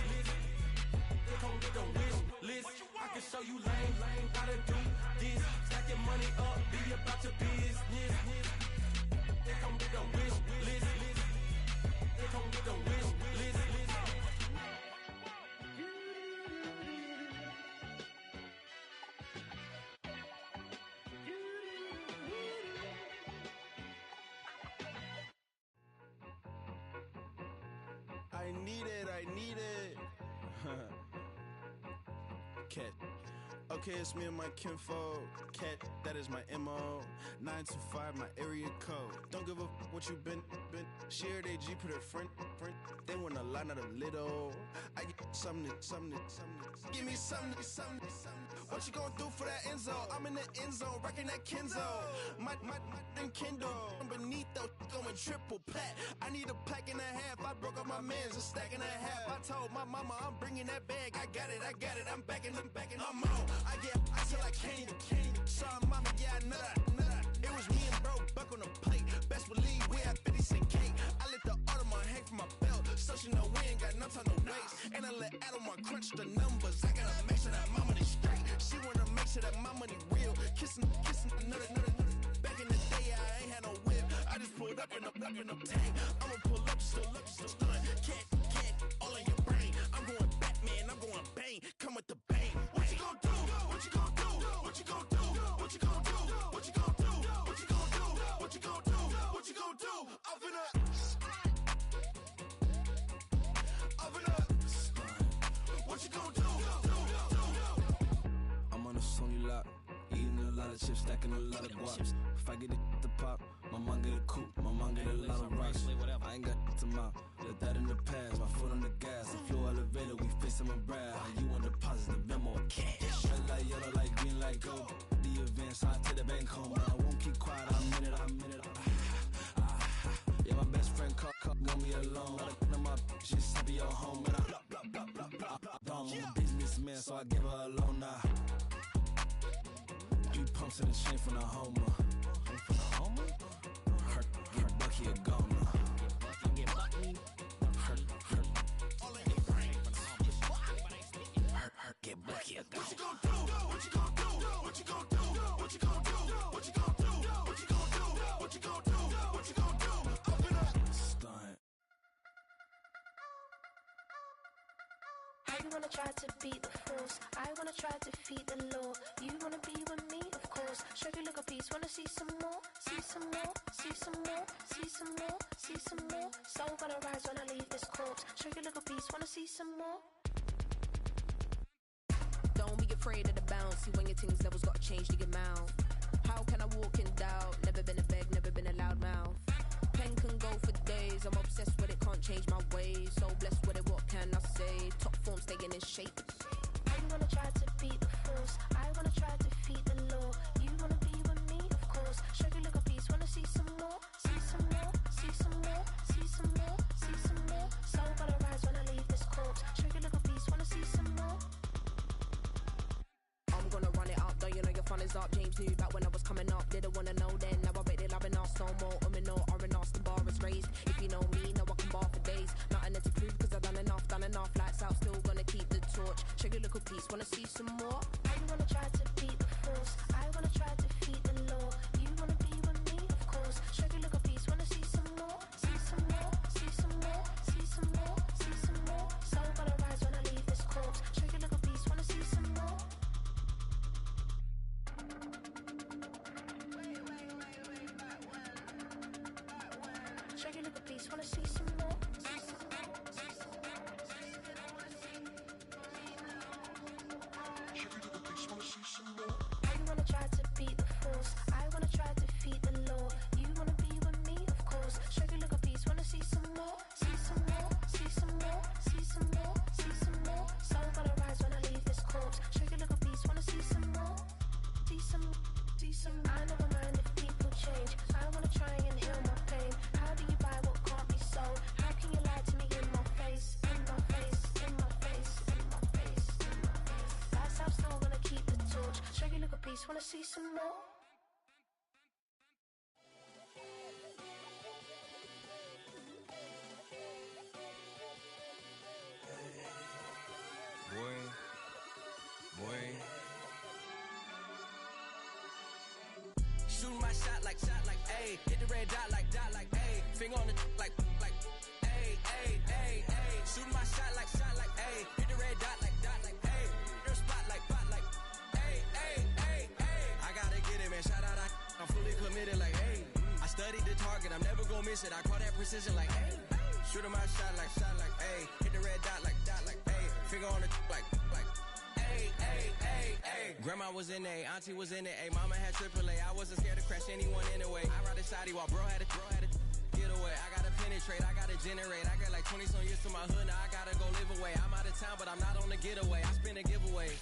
They come with the wish list. I can show you lame, how to do this. Stack your money up, be about your business. They come with the wish list. They come with the wish list. I need it. Cat. Okay, it's me and my kinfolk. Cat, that is my MO. 925, my area code. Don't give a what you been. Shared AG, put her friend. They want a lot, not a little. I get something. Give me something. What you gonna do for that end zone? I'm in the end zone, wrecking that Kenzo. My Kindle. Beneath though, going triple plat. I need a pack and a half. I broke up my mans, a stack and a half. I told my mama I'm bringing that bag. I got it. I'm backing. I'm on. I get till I can't. Sorry, mama, yeah, I know that. It was me and bro, buck on the plate. Best believe we had 50 cent cake. I let the Audemars hang from my belt. So she know we ain't got no time to waste. And I let Audemars crunch the numbers. I gotta make sure that my money straight. She wanna make sure that my money real. Kissing, another. Back in the day, I ain't had no whip. I just pulled up in a tank. I'ma pull up, still stunt. Can't, all in your brain. I'm going Batman, I'm going bang. Come with the bang. What you gon' do? What you gon' do? What you gon' do? What you gon' do? What you gon' do? What you gon' do? What you gon' do? What you gon' do? I'm finna. What you gon' do? I'm on a Sony lot, eating a lot of chips, stacking a lot of guaps. If I get it to pop, my mom get a coupe, my mom get a lot of rice. I ain't got to mouth, let that in the past. My foot on the gas, the floor elevator, we facing my brad. How you want deposit the memo of cash? Red light, yellow light, green light, go. The events, I take the bank home. I won't keep quiet, I'm in it. Yeah, my best friend want me alone. None of my bitches happy at home, and I I'm a businessman, so I give her a loan now. 3 pumps in the chain from the Homer. Hurt, get Bucky a goner. Hurt, get Bucky a goner. What you gon' do? What you gon' do? What you gon' do? What you gon' do? What you gon' do? What you gon' do? What you gon' do? What you gon' do? Up in a stunt. I wanna try to beat the force. I wanna try to defeat the law. You wanna be with me, of course. Show you look a piece. Wanna see some more? See some more? See some more? See some more? See some more? Soul gonna rise when I leave this corpse. Show you look a piece. Wanna see some more? Don't be afraid of the bounce. See when your things levels got changed to your mouth. How can I walk in doubt? Never been a beg, never been a loud mouth. Pen can go for days. I'm obsessed with it, can't change my ways. So blessed with it, what can I say? Top form staying in shape. I wanna try to beat the force. I wanna try to defeat the law. You wanna be with me, of course. Show you look a piece. Wanna see some more? See some more? See some more? See some more? See some more? Soul gonna rise when I leave this corpse. Show you look a piece. Wanna see some more? I'm gonna run it up, though you know your fun is up. James knew back when I was coming up. Didn't wanna know then, now I bet they're loving us. No more, no R&R, the bar is raised. If you know me, know I can bar for days. Nothing to prove, cause I've done enough. Lights out, still gonna keep the torch. Show you look a piece, wanna see some more? I wanna try to beat the force. I wanna try to defeat the law. You wanna be with me, of course. Show you look a piece, wanna see some more? See some more? See some more? See some more? See some more? Soul gonna rise when I leave this corpse. Show you look a piece, wanna see some more? Show you look a piece, wanna see some more? I wanna try to beat the force. I wanna try to defeat the law. You wanna be with me, of course. Show you look a piece, wanna see some more? See some more? See some more? See some more? See some more? Soul gonna rise when I leave this corpse. Show you look a piece, wanna see some more? See some, see some. I never mind if people change. I wanna try and heal my pain. How do you buy what can't be sold? How can you lie to me in my face? In my face, in my face, in my face, in my face. That's how still gonna keep the torch. Show you look a piece, wanna see some more? Boy. Shooting my shot like, ayy. Hit the red dot like, ayy. Finger on the like, ayy, ayy, ayy, ayy. Shooting my shot like, ayy. Hit the red dot like, ayy. Your spot like, ayy, ayy, ayy, ayy. I gotta get it, man. Shout out, I'm fully committed like, ayy. I studied the target, I'm never gonna miss it. I call that precision like, ayy. Shooting my shot like, ayy. Hit the red dot like, ayy. Finger on the like, ayy, ayy, ayy, ayy. Grandma was in A, auntie was in it, ayy. Mama had AAA, I wasn't scared to crash anyone anyway. I ride the shotty while bro had to get away. I gotta penetrate, I gotta generate. I got like 20 some years to my hood, now I gotta go live away. I'm out of town, but I'm not on the getaway. I spin a giveaway.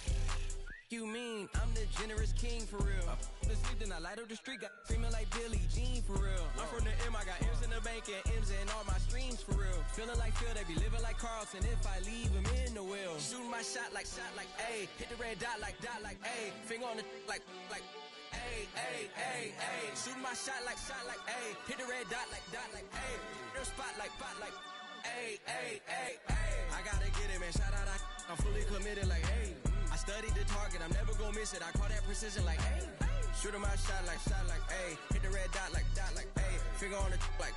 You mean I'm the generous king for real? I f***ed sleep, then I light up the street, got screaming like Billie Jean for real. I'm from the M, I got M's in the bank and M's in all my streams for real. Feeling like Phil, they be living like Carlton if I leave him in the wheel. Shooting my shot like, ayy. Hit the red dot like, ayy. Finger on the, like, ayy, ayy, ayy, ayy. Shooting my shot like, ayy. Hit the red dot like, ayy. Their spot like, ayy, ayy, ayy, ayy. I gotta get it, man. Shout out, I'm fully committed like, ayy. I studied the target, I'm never gonna miss it. I call that precision like, ayy. Shooting my shot like, ayy. Hit the red dot like, ayy. Finger on the, like,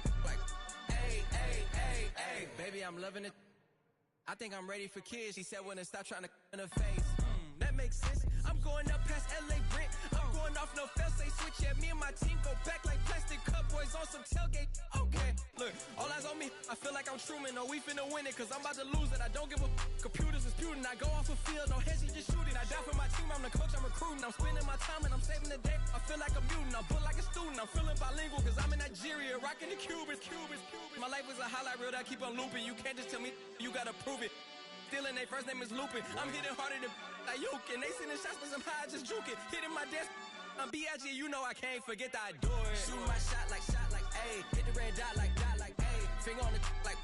ayy, ayy, ayy, ayy. Baby, I'm loving it. I think I'm ready for kids. She said when to stop trying to in her face. That makes sense. I'm going up past LA Brent. I'm going off no fail, say switch. Yeah, me and my team go back like plastic cup boys on some tailgate. Okay, look, all eyes on me. I feel like I'm Truman. Oh, we finna win it, cause I'm about to lose it. I don't give a computers disputing. I go off a field, no hedging, just shooting. I die for my team, I'm the coach, I'm recruiting. I'm spending my time and I'm saving the day. I feel like a mutant, I'm built like a student. I'm feeling bilingual, cause I'm in Nigeria, rocking the Cubans. My life is a highlight reel that I keep on looping. You can't just tell me, you gotta prove it. Stealing, they first name is Lupin. I'm hitting harder than Ayuk, and they sending shots for some high, just juke it. Hitting my desk, I'm B.I.G., you know I can't forget that I do it. Shooting my shot like, ayy. Hit the red dot like, ayy. Finger on the, like,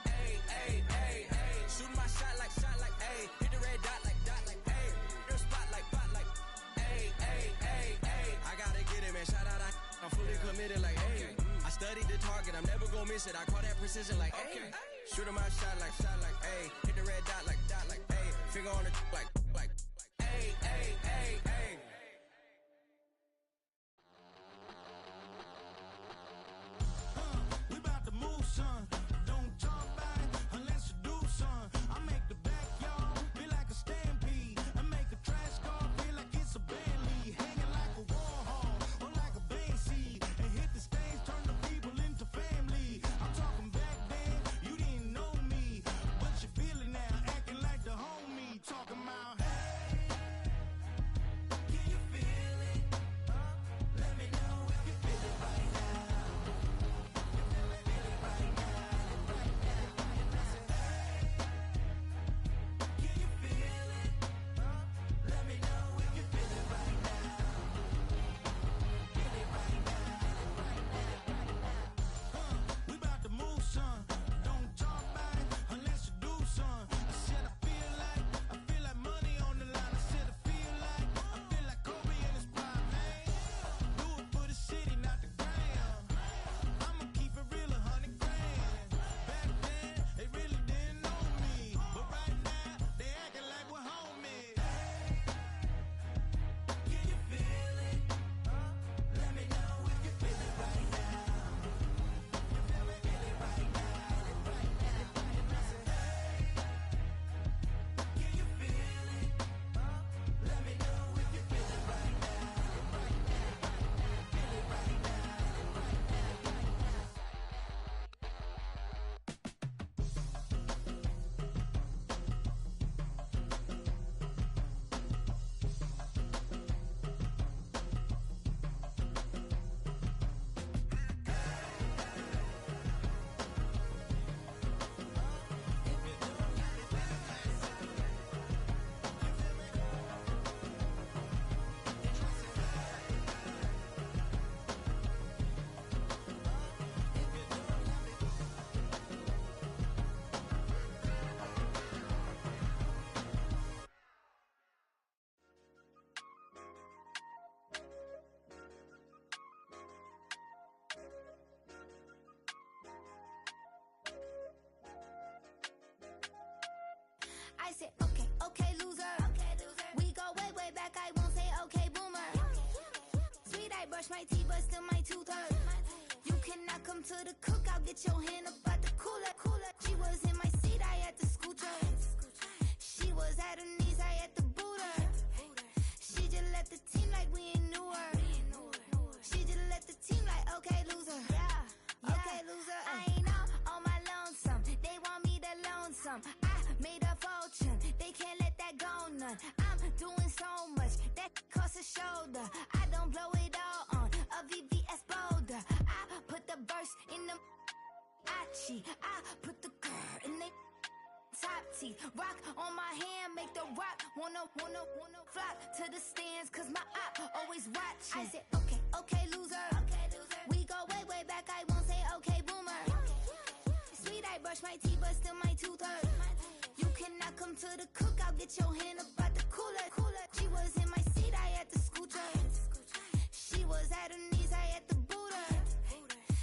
ayy, ayy, ayy, ayy. Shooting my shot like, ayy. Hit the red dot like, ayy. Their spot like, ayy, ayy, ayy, ayy. I gotta get it, man. Shout out, I'm fully committed like, ayy. I studied the target, I'm never gonna miss it. I call that precision like, ayy. Shooting my shot like, ayy. Hit the red dot like, ayy. Finger on the, like, ayy, ayy, ayy, ayy. We about to move, son. Don't talk about it unless you do, son. I make the backyard feel like a stampede. I make a trash car feel like it's a Bentley. Hanging like a Warhol or like a Banksy. And hit the stage, turn the people into family. I'm talking back then, you didn't know me. But you feel it now, acting like the homie. Talking about, hey, can you feel it? Let me know if you feel it right now. We about to move, son. Don't talk about it unless you do, son. I said I feel like money on the line. I said I feel like Kobe in his prime, man. Do it for the city, not the gram. I'ma keep it real, 100 grand. Back then, they really didn't know me, but right now, they acting like we're homies. Can you feel it? Let me know if you feel it right now. Can you feel it? Let me know if you feel it right now. Feel it right I said, okay, loser. We go way back, I won't say okay, boomer. Sweet, I brush my teeth, but still my tooth hurt. You cannot come to the cookout, get your hand up out the cooler. She was in my seat, I had to scoot her. She was at her knees, I had to boot her. She just left the team like we ain't knew her. She just left the team like, okay, loser. Okay, loser. I ain't on my lonesome. They want me to loan some. I made a fortune. They can't let that go none. I'm doing so much that costs a shoulder. I don't blow it all on a VVS boulder. I put the verse in the Achi. I put the girl in the top teeth. Rock on my hand, make the rock wanna flock to the stands, cause my eye always watching. I said, okay, loser. We go way back, I won't say okay, boomer. Sweet, I brush brush my teeth, but still my tooth hurt. You cannot come to the cookout, get your hand up out the cooler. She was in my seat, I had to scoot her. She was at her knees, I had to boot her.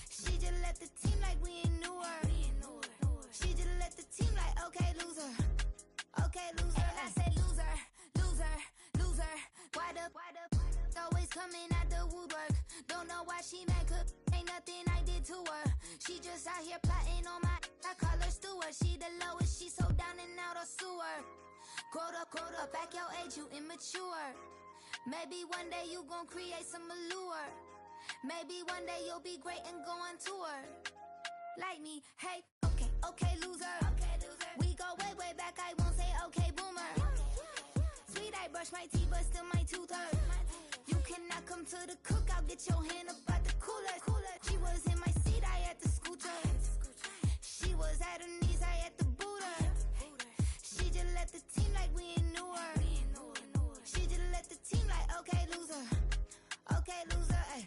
She just left the team like we ain't knew her. She just left the team like, okay, loser. Okay, loser. And I said loser, loser, loser. Why the always coming out the woodwork? Don't know why she mad, cause ain't nothing I did to her. She just out here plotting on my, I call her steward. She the lowest, she so down and out of sewer. Growed up, back your age, you immature. Maybe one day you gon' create some allure. Maybe one day you'll be great and go on tour. Like me, hey, okay, loser. We go way back, I won't say okay, boomer. Sweet, I brush my teeth, but still my tooth hurt. You cannot come to the cookout, get your hand up out the cooler. She was in my seat, I had to scoot her. She was at her knees, I had to boot her. She just left the team like we ain't knew her. She just left the team like, okay, loser. Okay, loser, ayy.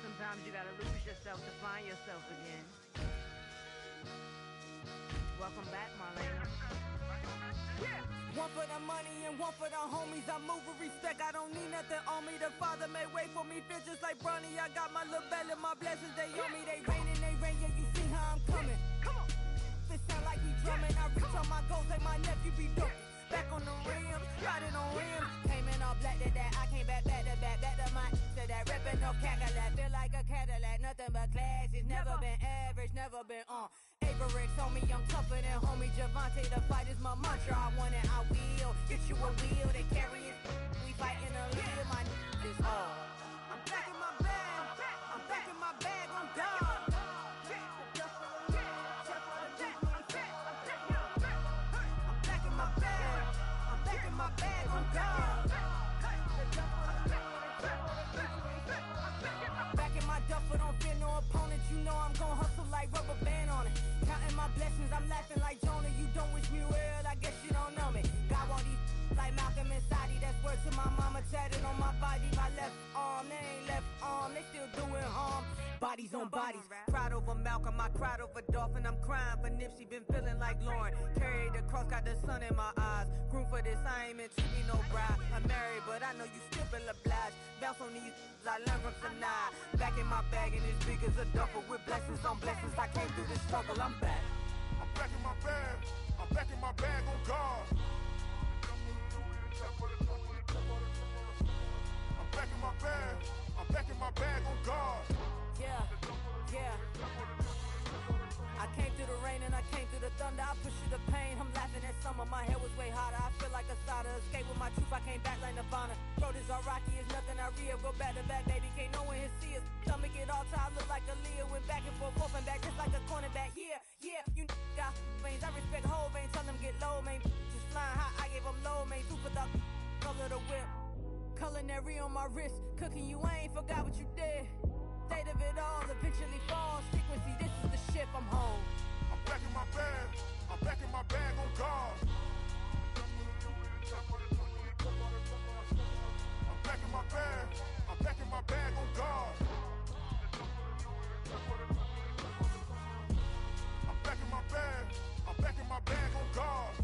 Sometimes you gotta lose yourself to find yourself again. Welcome back, Marlena. Yeah. One for the money and one for the homies. I move with respect, I don't need nothing on me. The Father may wait for me, feel just like Bronny. I got my little belly, my blessings, they on me. They rain, yeah, you see how I'm coming. Come on. This sound like we drumming. I reach on my goals like my nephew be dope. Back on the rim, riding on rim. Came in all black to that, I came back to my to that ripping off Cadillac. Feel like a Cadillac, nothing but class. It's never been average, never been on. Average on me, I'm tougher than homie Javante. The fight is my mantra, I want it, I will. Get you a wheel, they carry it. We fighting a little, my is all. I'm back in my bag, I'm back in my bag, I'm done. Don't fear no opponent, you know I'm gon' hustle like rubber band on it. Counting my blessings, I'm laughing like Jonah. You don't wish me well, I guess you don't know me. Got all these like Malcolm and Sadie, that's word to my mama. Tatted on my body, my left arm, they ain't left arm, they still doing harm. Bodies on bodies, cried over Malcolm, I cried over Dolphin. I'm crying for Nipsey, been feeling like Lauren. Carried the cross, got the sun in my eyes. Groom for this, I ain't meant to be no bride. I'm married, but I know you still feel obliged. Bounce on these, I learned from tonight. Back in my bag and as big as a duffel with blessings on blessings. I came through this struggle, I'm back. I'm back in my bag, I'm back in my bag on guard. I'm back in my bag, I'm back in my bag on guard. Yeah. I came through the rain and I came through the thunder. I pushed through the pain, I'm laughing at summer. My hair was way hotter, I feel like a Sada. Escape with my truth, I came back like Nirvana. Throat is all rocky, it's nothing I real. Go back to back, baby, can't no one here see us. Stomach get all tired, look like a Leah. Went back and forth and back, just like a cornerback. Yeah, you got veins, I respect whole veins. Tell them get low, man. Just flying high, I gave them low, man. Super the color the whip. Culinary on my wrist, cooking you, I ain't forgot what you did. State of it all, eventually falls. Frequency, this is the ship, I'm home. I'm back in my bag, I'm back in my bag on guard. I'm back in my bag, I'm back in my bag on guard. I'm back in my bag, I'm back in my bag on guard.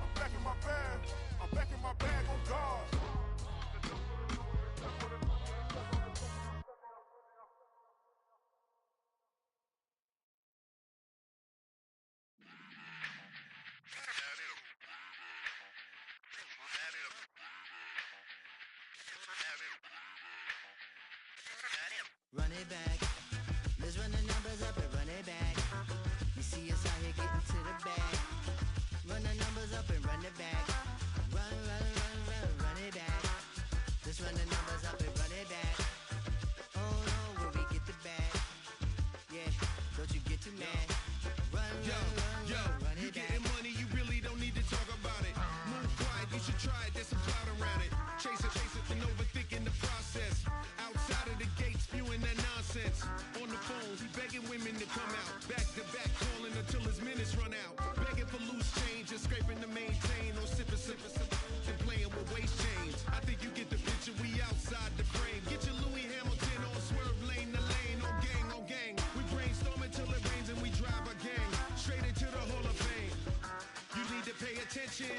I'm back in my bag, I'm back in my bag on guard. Run it back. Let's run the numbers up and run it back. You see us out here getting to the bag. Run the numbers up and run it back. Run mansion.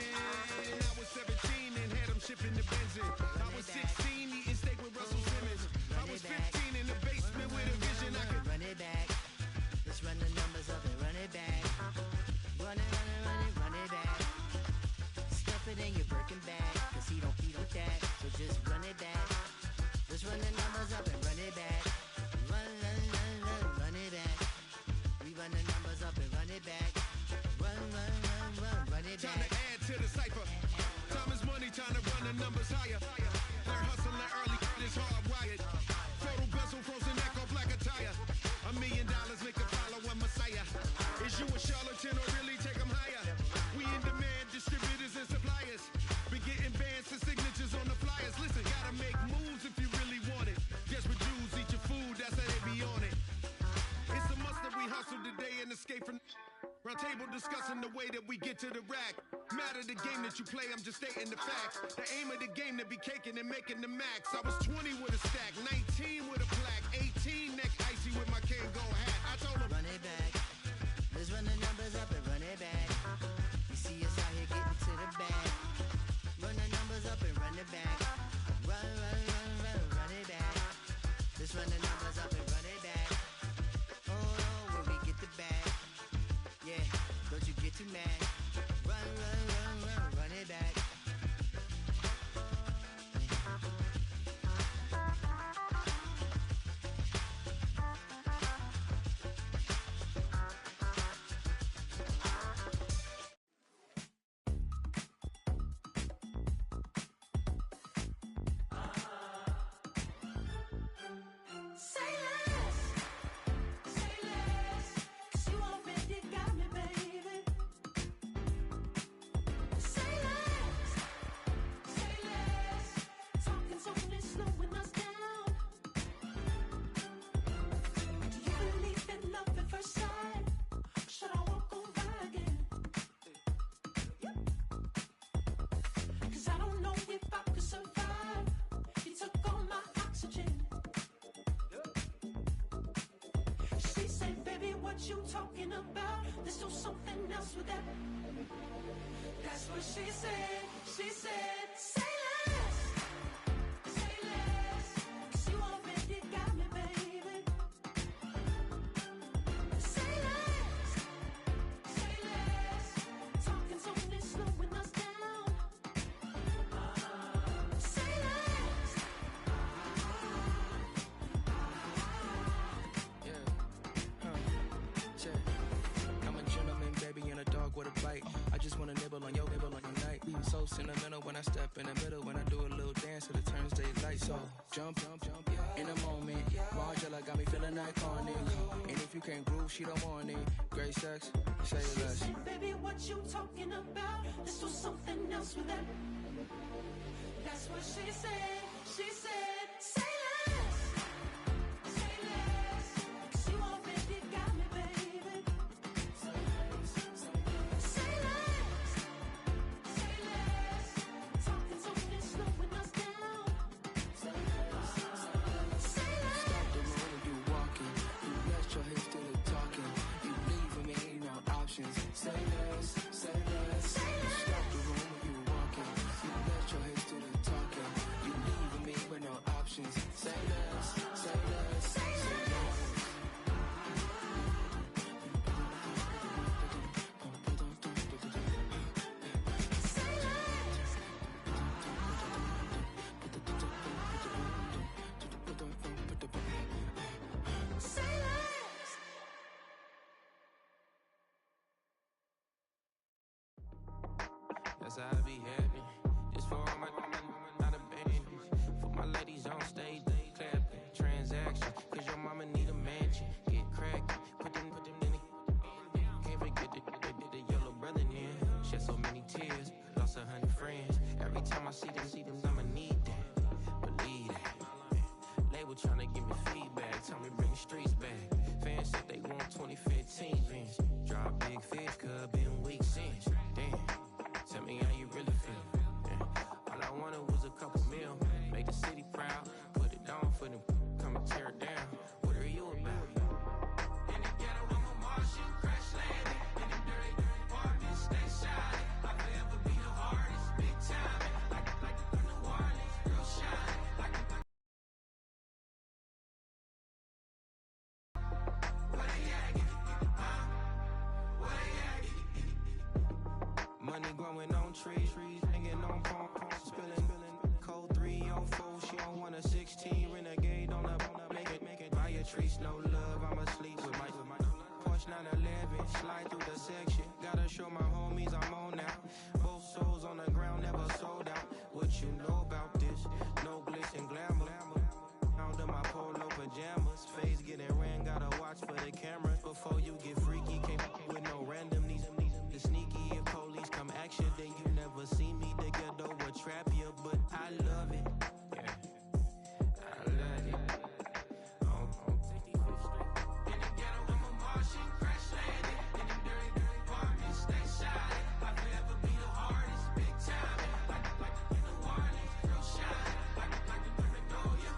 I was 17 and had them shipping the benzin. I was 16 eating steak with Russell Simmons. I was 15 in the basement with a vision. I could run it back. Let's run the numbers up and run it back. Run it back. Stuff it in your Birkin bag, cause he don't eat with that. So just run it back. Let's run the numbers up and run it back. Run it back. We run the numbers up and run it back. Run it back. Time to add to the cipher. Time is money, time to run the numbers higher. They're hustling early, it's hardwired. Photo bezel, frozen neck off like a tire. $1 million make a follow a messiah. Is you a charlatan or really take them higher? We in demand, distributors and suppliers. Been getting bands and signatures on the flyers. Listen, gotta make moves if you really want it. Desperate Jews eat your food, that's how they be on it. It's a must that we hustle today and escape from round table discussing the way that we get to the rack. Matter the game that you play, I'm just stating the facts. The aim of the game to be caking and making the max. I was 20 with a stack, 19 with a plaque, 18 neck icy with my Kango hat. I told him, run it back. Let's run the numbers up and run it back. You see us out here getting to the bag. Run the numbers up and run it back. Run it back. Let's run the numbers up and run it back. Oh, when we get the bag. Yeah, don't you get too mad. Run it back. Sentimental when I step in the middle, when I do a little dance till it turns daylight. So jump in the moment. Margella got me feeling iconic. And if you can't groove, she don't want it. Great sex, say less. Said, baby, what you talking about? Let's do something else with that. That's what she said. She said, say less. Say less. 'Cause you already got me, baby. Say less. Say less. Say less. Talking's only slowing us down. Say less. Say less. Stop the road when you walking. You rest your hips to the talking. You leaving me no options. Say less. Say less. Say less. Stop the road when you walking. You rest your hips to the talking. You leaving me with no options. Say less. Say less. Say less. That's how I be happy. Just for all my not abandoned. For my ladies on stage, they clapping. Transaction, cause your mama need a mansion. Get cracked, put them in the. Can't forget the yellow brother in. Shed so many tears, lost 100 friends. Every time I see them, I'ma need that. Believe that. Label tryna give me feedback, tell me bring the streets back. Fans said they want 2015 Vince. Drop big fish, cuz been weeks since. Damn. Tell me how you really feel. Yeah. All I wanted was a couple mil. Make the city proud. Put it down for them. Come and tear it down. What are you about? In the ghetto, I'm a Martian. Crash landing. In the dirty apartments, stay shiny. I forever on trees, hanging on palm, spilling. Code 304, she don't want a 16 renegade on a make it. Buy a tree, no love, I'ma sleep with my Porsche 911, slide through the section. Gotta show my homies I'm on now. Both souls on the ground, never sold out. What you know about this? No glitz and glamour. Under my polo pajamas, face getting ran, gotta watch for the cameras. Before you get freaky, can't with no random these the sneaky. If police come action, then you never see me. The ghetto would trap you, but I love it. Yeah, I love it. In the ghetto, I'm a Martian, crash landing. In the dirty apartments, stay shiny. I forever be the hardest, big time. Like the Warnings, real shine. Like the Paranoia.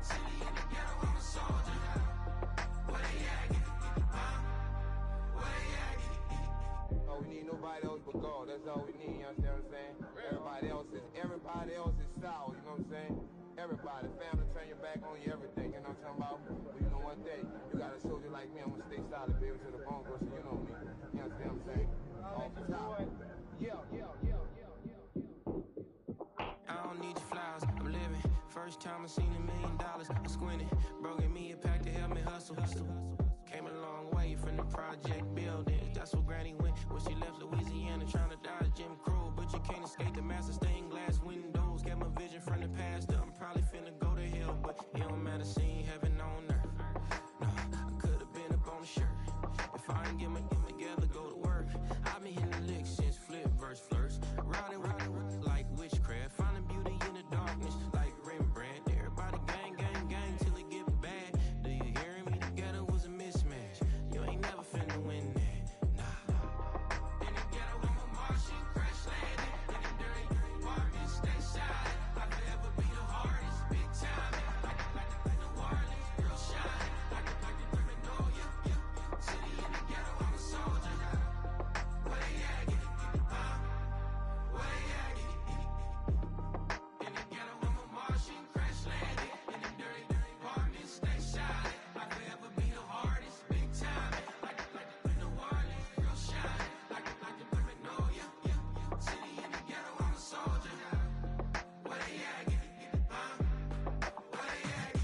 City in the ghetto, I'm a soldier. Where they at? Where they at? Oh, we need nobody else but God. That's all we need, you understand what I'm saying? Everybody else is sour, you know what I'm saying? Everybody, family, turn your back on you, everything, you know what I'm talking about? But you know one thing, you got a soldier like me, I'm gonna stay solid, baby, to the bone, bro, so you know me. You understand what I'm saying? Off the top. Yeah. I don't need your flowers, I'm living. First time I seen $1 million, I'm squinting. Bro, give me a pack to help me hustle. Came a long way from the project buildings. That's where Granny went when she left Louisiana, trying to dodge Jim Crow. But you can't escape the master stained glass windows. Got my vision from the past. I'm probably finna go to hell, but it don't matter, seeing heaven on earth. No, I could have been up on the shirt. If I ain't get my together, go to work. I've been hitting the licks since flip verse flirts. Riding like witchcraft, finding beauty in the darkness like Rembrandt. Everybody gang till it get bad. Do you hear me? The ghetto was a mismatch. You ain't never finna win that. Nah. In the ghetto, I'm a Martian, crash landing. In the dirty apartments, stay shiny. I forever be the hardest, big time. Like the Warnings, real shine. Like the Paranoia. City in the ghetto, I'm a soldier. Where they at? Where they at? In the ghetto, I'm a Martian, crash landing. In the dirty apartments, stay shiny. I forever be the hardest, big time. Like the Warnings, real shine. Like the Paranoia. City in the ghetto, I'm a soldier. Where they at? Where they at?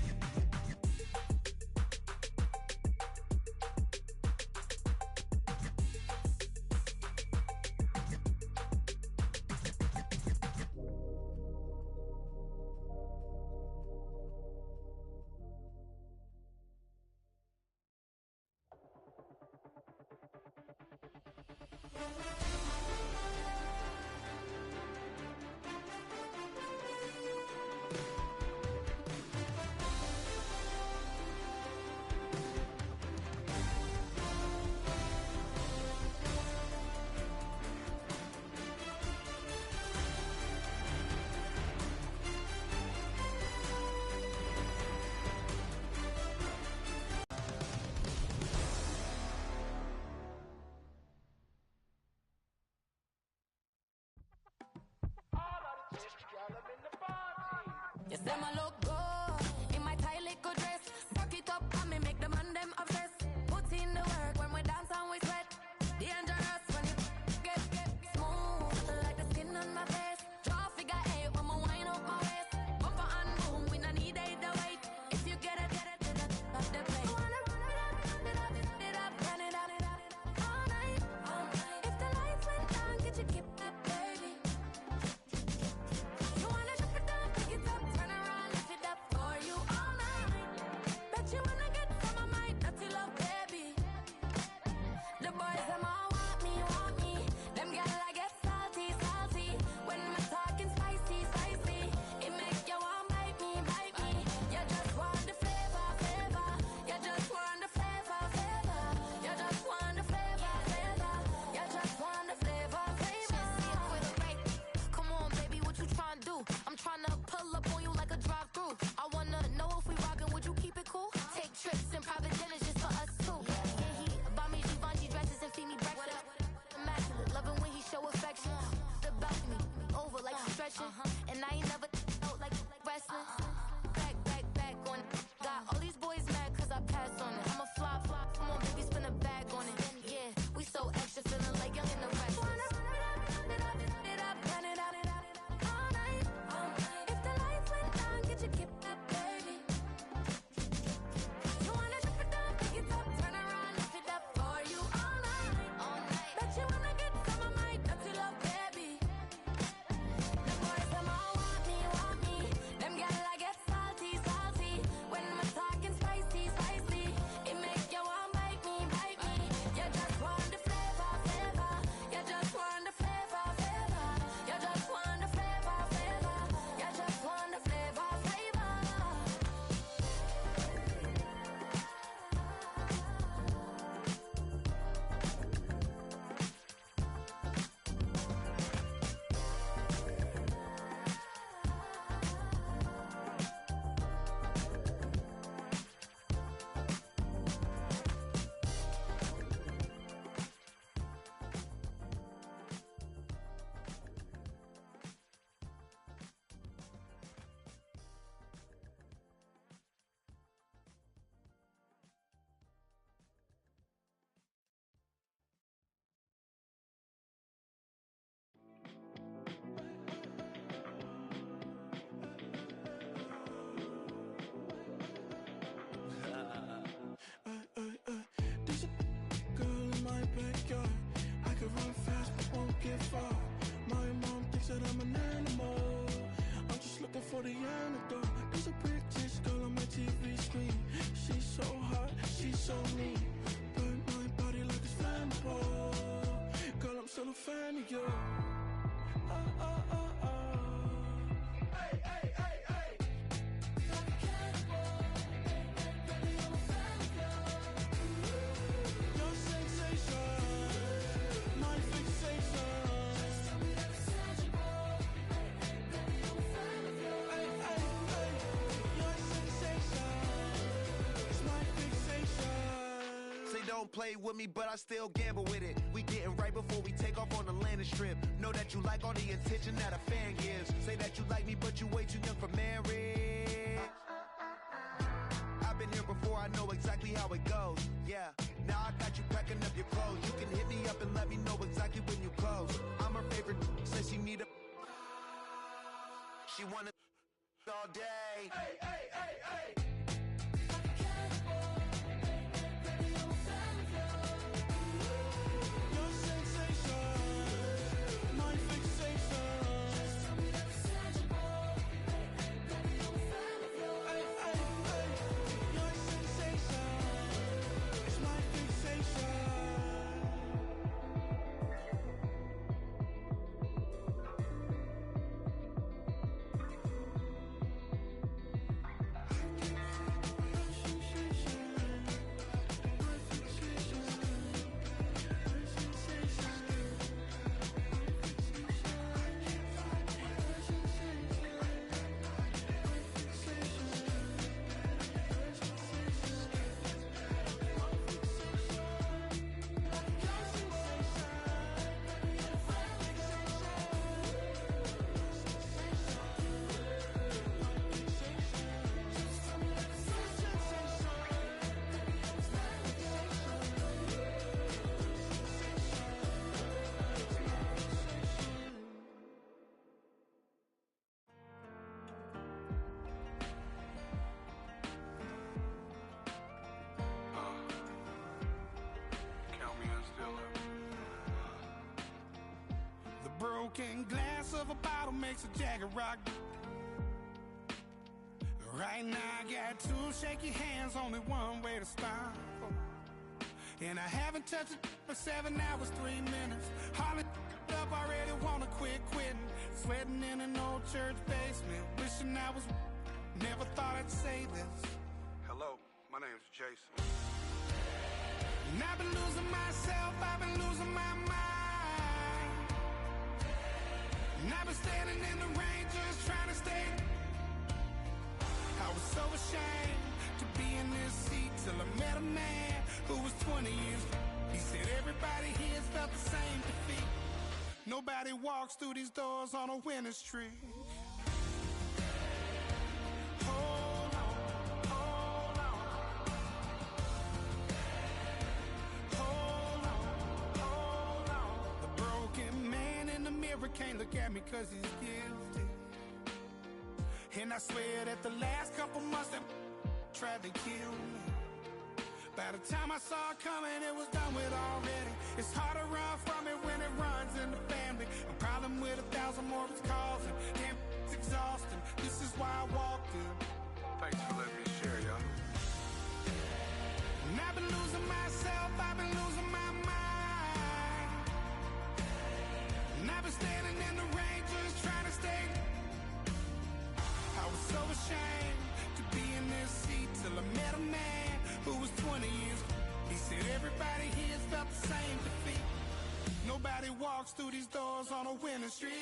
You say my look good in my tight little dress. Rock it up and me make the man them obsessed. Put in the work when we dance and we sweat. Dangerous when you get smooth like the skin on my face. Draw figure 8 when my wine up my waist. Bumper and boom, we no need the wait. If you get it, off the plate. I wanna run it up, all night. If the lights went down, get your keep that baby. You wanna drop it down, pick it up, turn around, lift it up for you all night. Bet you wanna get some of my dirty love, baby. The boys them all want me. Them gyal I get salty. When me talking spicy. It make you want bite me. You just want the flavor. You just want the flavor. You just want the flavor. You just want the flavor. With a right. Come on, baby, what you tryna do? I'm tryna pull up on you like a drive-through. I wanna know if we rockin', would you keep it cool? Take trips in private dinners just for us two. Yeah, he buy me Givenchy dresses and feed me breakfast. Immaculate, loving when he show affection. The balcony, over like stretching. And I ain't never out like wrestling. Back on it. Got all these boys mad cause I passed on it. I'm a flop. Come on, baby, spin a bag on it. Yeah, we so extra, feeling like young in the rest. backyard. I could run fast but won't get far. My mom thinks that I'm an animal. I'm just looking for the antidote. There's a British girl on my TV screen. She's so hot, she's so mean. Burn my body like it's flammable. Girl, I'm still a fan of you. Hey, hey, hey, hey. Like a cannibal. Baby, I'm a fan of you. Your sensation, my fixation. Just tell me that it's tangible. Baby, I'm a fan of you. Hey, hey, hey. Your sensation is my fixation. Say don't play with me, but I still gamble with it. We getting right before we take off on the landing strip. Know that you like all the attention that a fan gives. Say that you like me, but you way too young for marriage. I've been here before, I know exactly how it goes. Yeah, now I got you packing up your clothes. You can hit me up and let me know exactly when you close. I'm her favorite, says she need a... She wanna all day. Hey, hey, hey, hey. Broken glass of a bottle makes a Jagger rock. Right now I got two shaky hands, only one way to stop. And I haven't touched it for 7 hours, 3 minutes. Hardly up, already wanna quitting. Sweating in an old church basement, wishing I was... Never thought I'd say this. Hello, my name's Jason. And I've been losing myself, I've been losing my mind. And I've been standing in the rain just trying to stay. I was so ashamed to be in this seat till I met a man who was 20 years. He said everybody here's felt the same defeat. Nobody walks through these doors on a winning streak. Hold on, hold on. Hold on, hold on. The broken man in the mirror can't look at me 'cause he's guilty. And I swear that the last couple months that tried to kill me. By the time I saw it coming, it was done with already. It's hard to run from it when it runs in the family. A problem with 1,000 more it's causing. Damn, it's exhausting. This is why I walked in. Thanks for letting me share, y'all. And I've been losing myself, I've been losing my mind. And I've been standing in the rain just trying to stay. I was so ashamed to be in this seat till I met a man who was 20 years. He said everybody here's felt the same defeat. Nobody walks through these doors on a winning streak.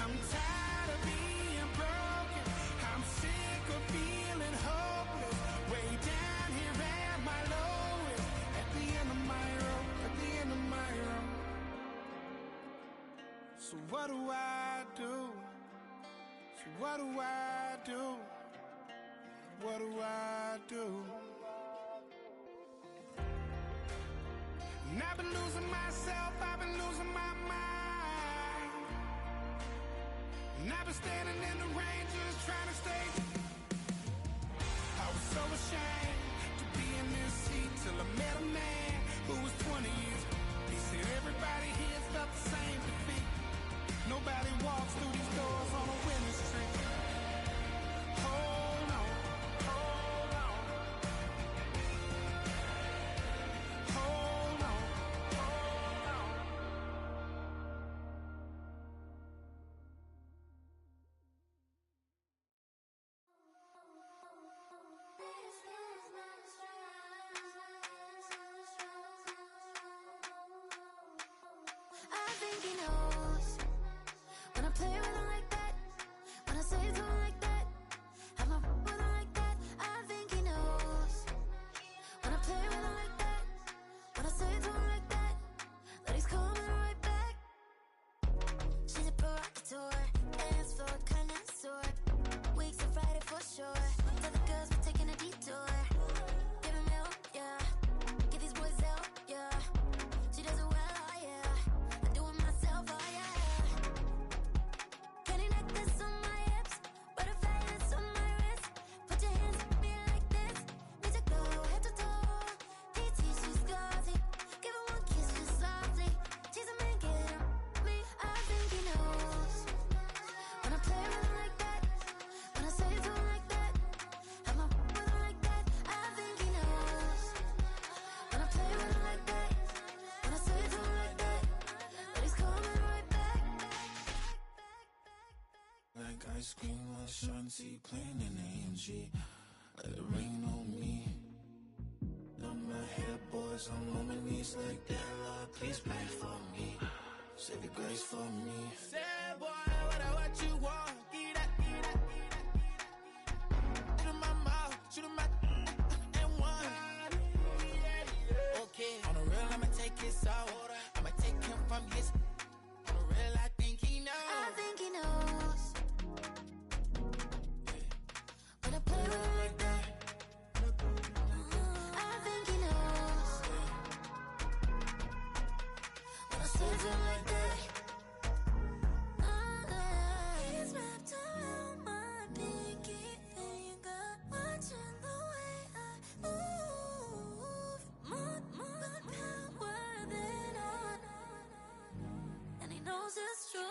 I'm tired of being broken. I'm sick of feeling hopeless. Way down here at my lowest. At the end of my road, at the end of my road. So what do I do? So what do I do? What do I do? And I've been losing myself, I've been losing my mind. And I've been standing in the rain just trying to stay. I was so ashamed to be in this seat till I met a man who was 20 years. He said everybody here felt the same defeat. Nobody walks through these doors on a winning streak. Hold on, hold on, hold on, hold on. I think he knows when I play with him like that, when I say to him like that, have my with him like that. I think he knows when I play with him like that, when I say to him like that, that he's coming right back. She's a provocateur, dance floor connoisseur, weeks on Friday for sure. Tell the girls we're taking a detour. Give him milk, yeah. Get these boys out, yeah. She does it well, oh yeah. I do it myself, oh yeah. Candy necklace on my hips, butterflies on my wrist. Put your hands on me like this. Need to go head to toe. DT, she's gauzy. Give her one kiss just softly. She's a man, get him me. I think he knows when I play with him like that, when I say to him like that, have my with him like that. I think he knows when I play with him like that, when I say to him like that, that he's coming right back. Like ice cream with Shanti playing in AMG. Let it rain on me. Done my hair, boys, I'm on my knees like that. Lord, please pray for me. Save your grace for me. Say, boy, what you want? Get that, get that, get that. Shoot in my mouth, shoot in my and one. Okay, on the real, I'ma take his soul. I'ma take him from his. On the real, I think he knows. I think he knows when I play with him like that. I think he knows when I say to him like that. He's wrapped around my pinky finger, watching the way I move. More power than on, and he knows it's true.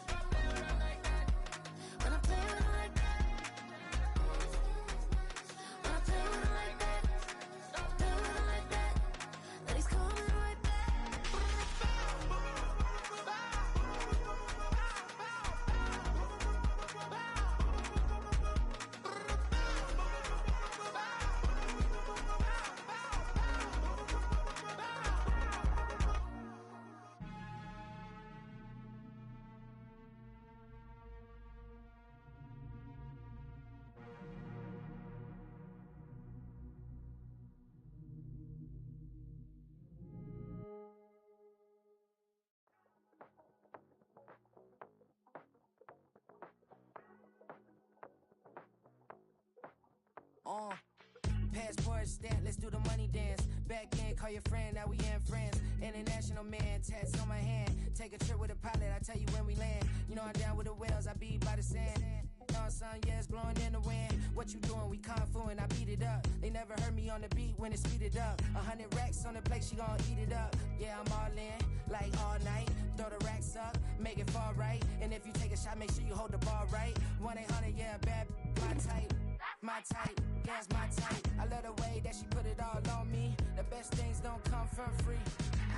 When I play with him like that, when I play with him like that, play with him like that, that he's coming right back. Passport stamp, let's do the money dance. Back in, call your friend, now we in friends. International man, tats on my hand. Take a trip with a pilot, I tell you when we land. You know I'm down with the whales, I be by the sand. On sun, yeah, it's blowing in the wind. What you doing? We kung fu and I beat it up. They never heard me on the beat when it speeded up. 100 racks on the plate, she gon' eat it up. Yeah, I'm all in, like all night. Throw the racks up, make it fall right. And if you take a shot, make sure you hold the ball right. 1-800, yeah, bad, my type. My type, yeah, it's my type. I love the way that she put it all on me. The best things don't come for free.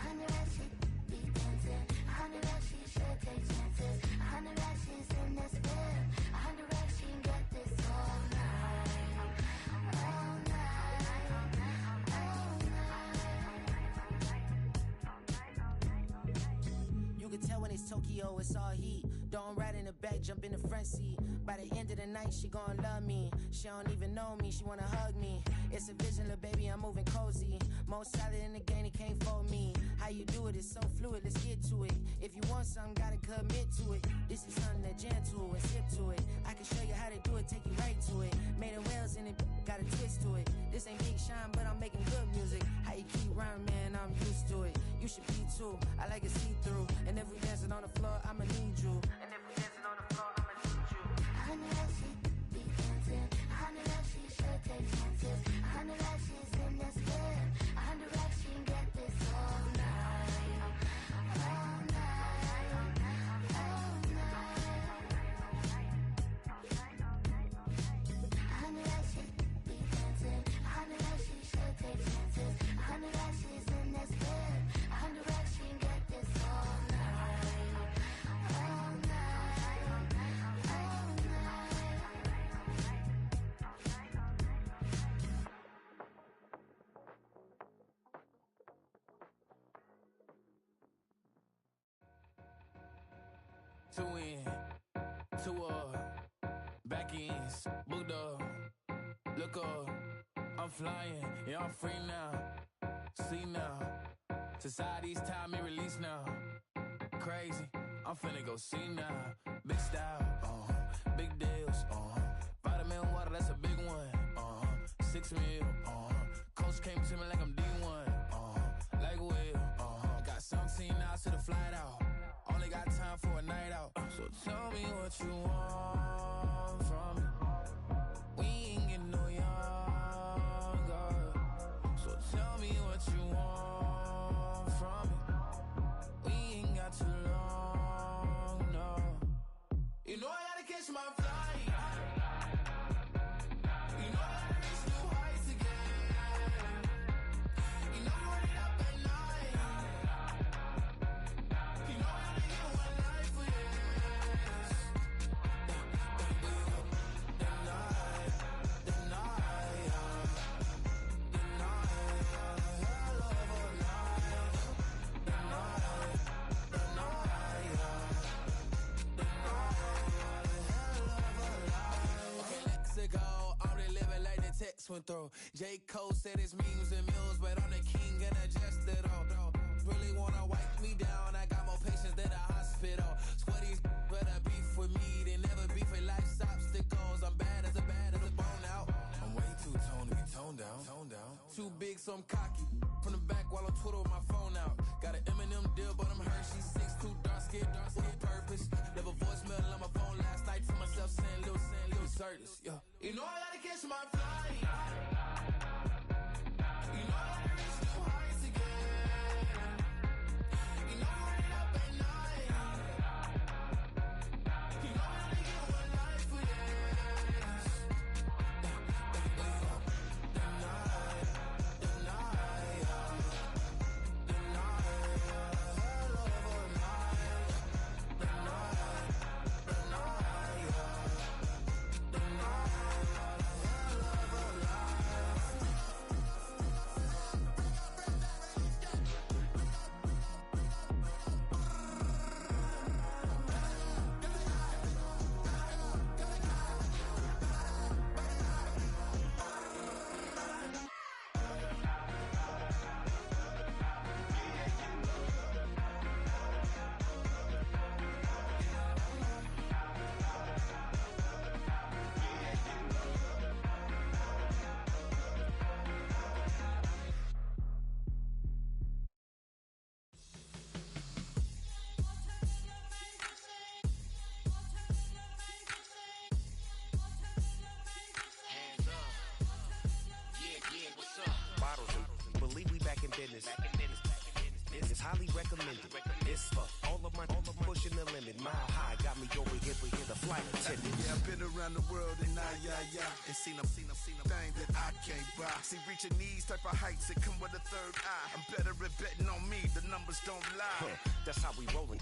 100 racks, she be dancing. 100 racks, she should take chances. 100 racks, she's in this bed. 100 racks, she can get this all night. All night. All night. You can tell when it's Tokyo, it's all heat. Don't ride in the back, jump in the front seat. By the end of the night, she gon' love me. She don't even know me, she wanna hug me. It's a vision, little baby, I'm moving cozy. Most solid in the game, it can't fold me. How you do it, it's so fluid, let's get to it. If you want something, gotta commit to it. This is something that gentle and sip to it. I can show you how to do it, take you right to it. Made of whales in it, got a twist to it. This ain't Big Sean, but I'm making good music. How you keep rhyming, man, I'm used to it. You should be two in, two back ends, booked up, look up, I'm flying, yeah, I'm free now, see now, society's time me release now, crazy, I'm finna go see now, big style, big deals, vitamin water, that's a big one, 6 mil, coach came to me like I'm D1, like Will, I got 17 hours to the flight out, only got time for a night out, so tell me what you want from me, we ain't getting no younger, so tell me what you want from me, we ain't got too long, no, you know I gotta catch my flight. Went through. J. Cole said it's memes and mules, but I'm the king and adjust it all. Really wanna wipe me down, I got more patience than a hospital. Sweaty's better beef with me, they never beef with life's obstacles. I'm bad as a bone out. I'm way too toned to be toned down. Too big, so I'm cocky. From the back while I twiddle with my phone out. Got an Eminem deal, but I'm Hershey 6'2", dark skin with purpose. Never voicemail on my phone last night for myself saying Lil Certis, yeah. You know I gotta catch my flight. You know I gotta reach new heights again. You know I run it up at night. You know I only get one life for this. The night, hell of a night. The night. business. It's highly recommended. It's for all of my pushing the limit. Mile high got me over here, but here's the flight attendant. Yeah, I've been around the world and and seen them things that I can't buy. See, reaching these type of heights, it come with a third eye. I'm better at betting on me, the numbers don't lie. That's how we rollin'.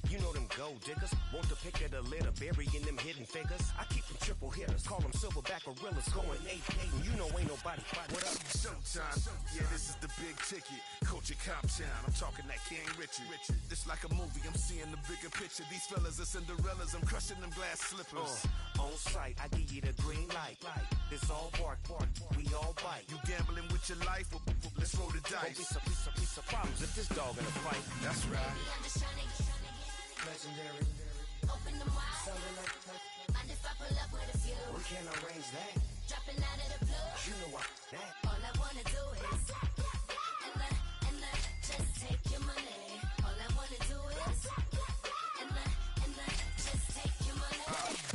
You know them gold diggers, want to pick at a litter, burying them hidden figures. I keep them triple hitters, call them silverback gorillas, going 8-8, and you know ain't nobody. What up? Showtime. Yeah, this is the big ticket. Culture Cop Town. I'm talking that King Richard. It's like a movie. I'm seeing the bigger picture. These fellas are Cinderellas. I'm crushing them glass slippers. On sight, I give you the green light. It's all bark. We all bite. You gambling with your life? Let's roll the dice. Piece of problems if this dog in a fight. That's right. Legendary. Open them wide. Mind if I pull up with a few? We can't arrange that. Dropping out of the blue. You know what? That. All I wanna do is and just take your money. All I wanna do is and just take your money.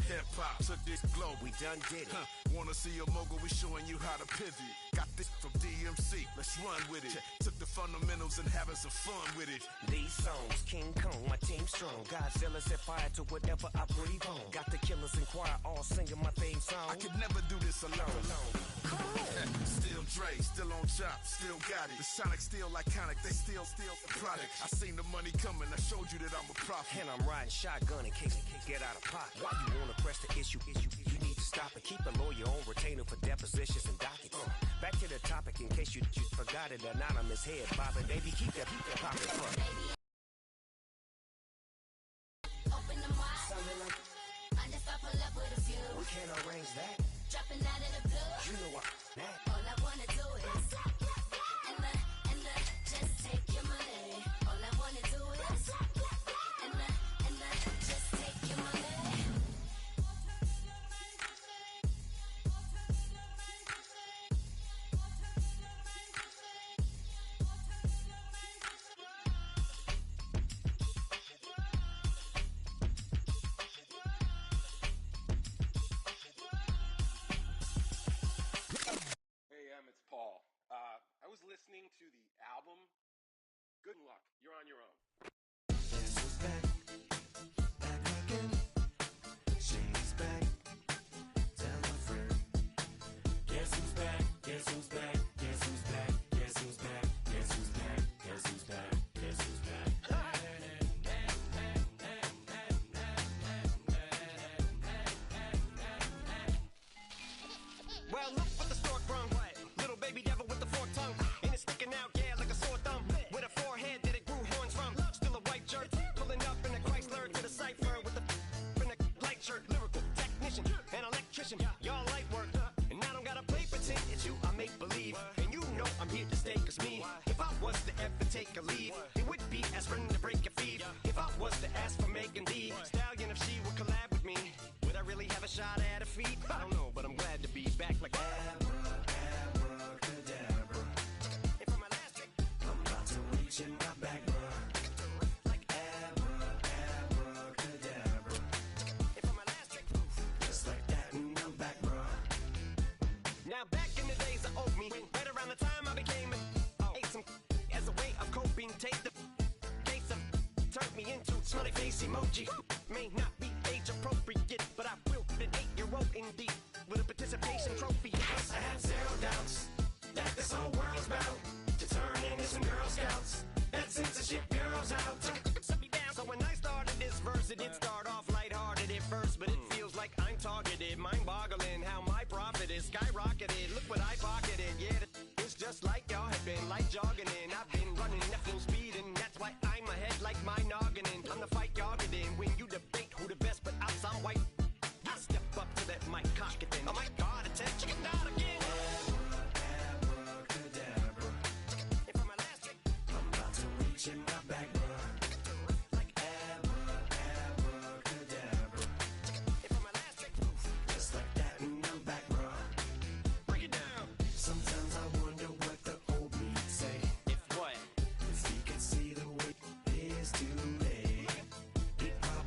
Hip hop took this globe. We done did it. Wanna see a mogul? We showing you how to pivot. Got this from DMC. Let's run with it. Took the fundamentals and having some fun with it. These songs, King Kong, my team strong. Godzilla set fire to whatever I breathe on. Got the killers in choir all singing my theme song. I could never do this alone. Still Dre, still on top, still got it. The Sonic still iconic, they still the product. I seen the money coming, I showed you that I'm a prophet. And I'm riding shotgun in case it get out of pocket. Why you wanna press the issue? You need to stop it. Keep a lawyer on retainer for depositions and dockets. Back to the topic in case you forgot it. Anonymous head bobbing, baby, keep that pocket front. Open them wide. can't arrange that. Dropping out of the blue. You know what? All I wanna do is and just take your money. All I wanna do is and just take your money. It's Paul. I was listening to the album. Good luck. You're on your own. Guess who's back? Back again. She's back. Tell a friend. Guess who's back? Guess who's back? Guess who's back? Guess who's back? Guess who's back? Guess who's back? Guess who's back? Well, look what the stork brung. Little baby devil with the forked tongue. And it's sticking out, yeah, like a sore thumb. With a forehead that it grew horns from. Still a white shirt. Pulling up in a Chrysler to the cipher with the in a light shirt. Lyrical technician, an electrician. Y'all light work. And I don't gotta play pretend. It's you I make believe. And you know I'm here to stay, cause me. If I was to ever take a leave, it would be aspirin to break your feet. If I was to ask for Megan Thee Stallion, if she would collab with me, would I really have a shot at a feat? I don't know, but I'm glad to be back like Abracadabra. And for my last trick, I'm about to reach in my back, bruh. like Abracadabra. And for my last trick, Just like that, and I'm back, bruh. now back in the days of old me, right around the time I became ate some as a way of coping. Take the case of turned me into smiley face emoji. May not be age appropriate, but I will an 8-year-old indeed with a participation trophy. Yes, I have zero doubts that this whole world's bound to turn into some Girl Scouts. That censorship bureau's out. Set me down. So when I started this verse, it did start off lighthearted at first, but it feels like I'm targeted. Mind-boggling how my profit is skyrocketed. Look what I pocketed. Yeah, it's just like y'all have been light jogging in. I've been running at full speed, and that's why I'm ahead like my noggin. I'm the fight y'all get in when you debate who the best, but I'm some white. I step up to that mic, cock it then. Oh my God, attempt chicken out again. Abracadabra. And for my last trick, I'm about to reach in my back, bruh. like Abracadabra. and for my last trick, Just like that, and I'm back, bruh. bring it down. Sometimes I wonder what the old me'd say. If what? If he could see the way it is today, he'd probably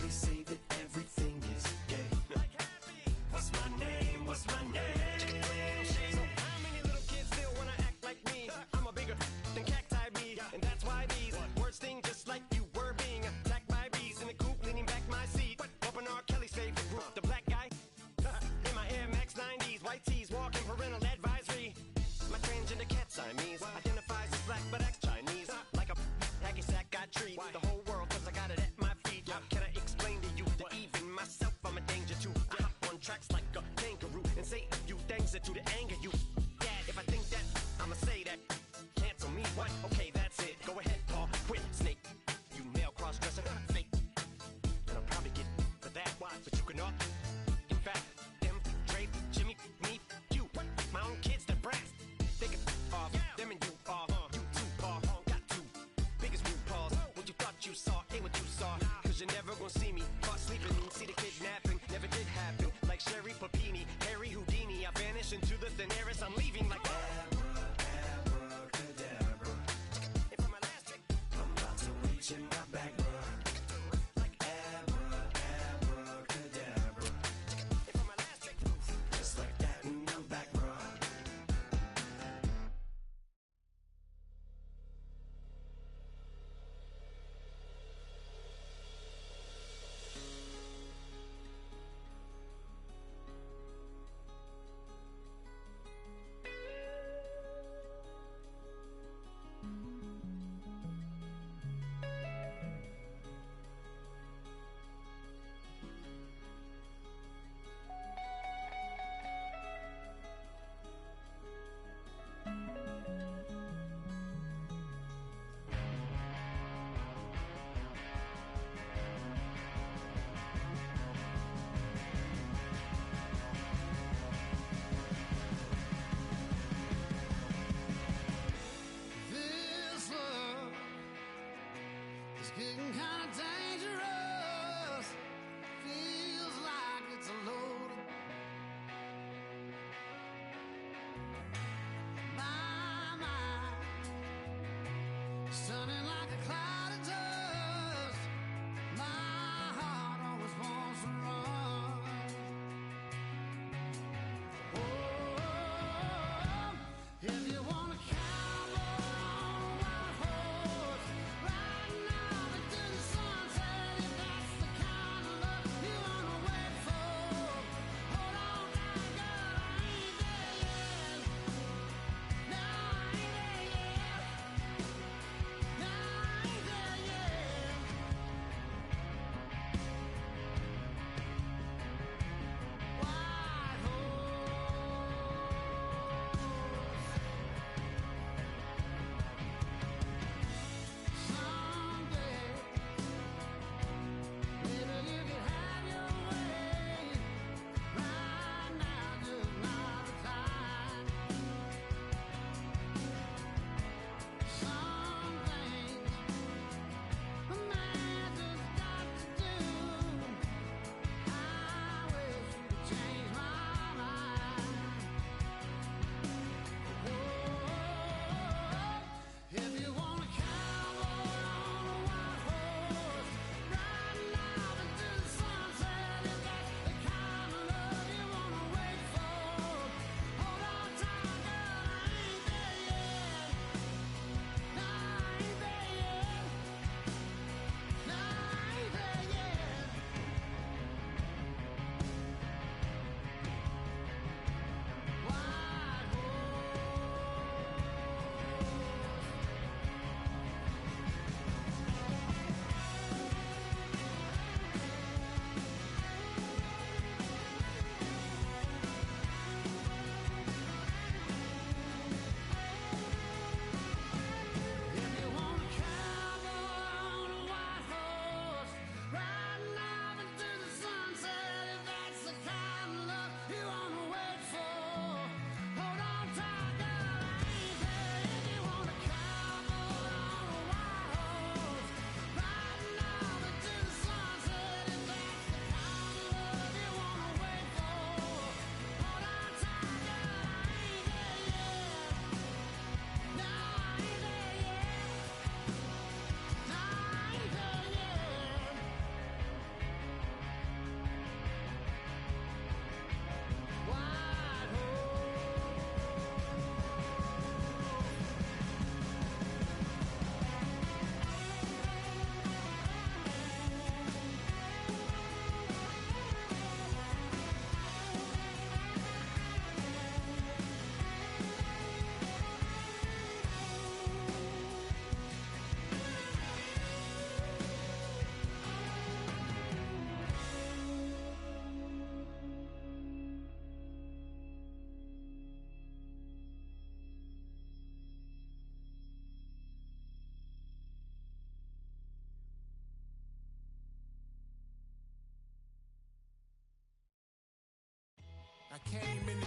I came in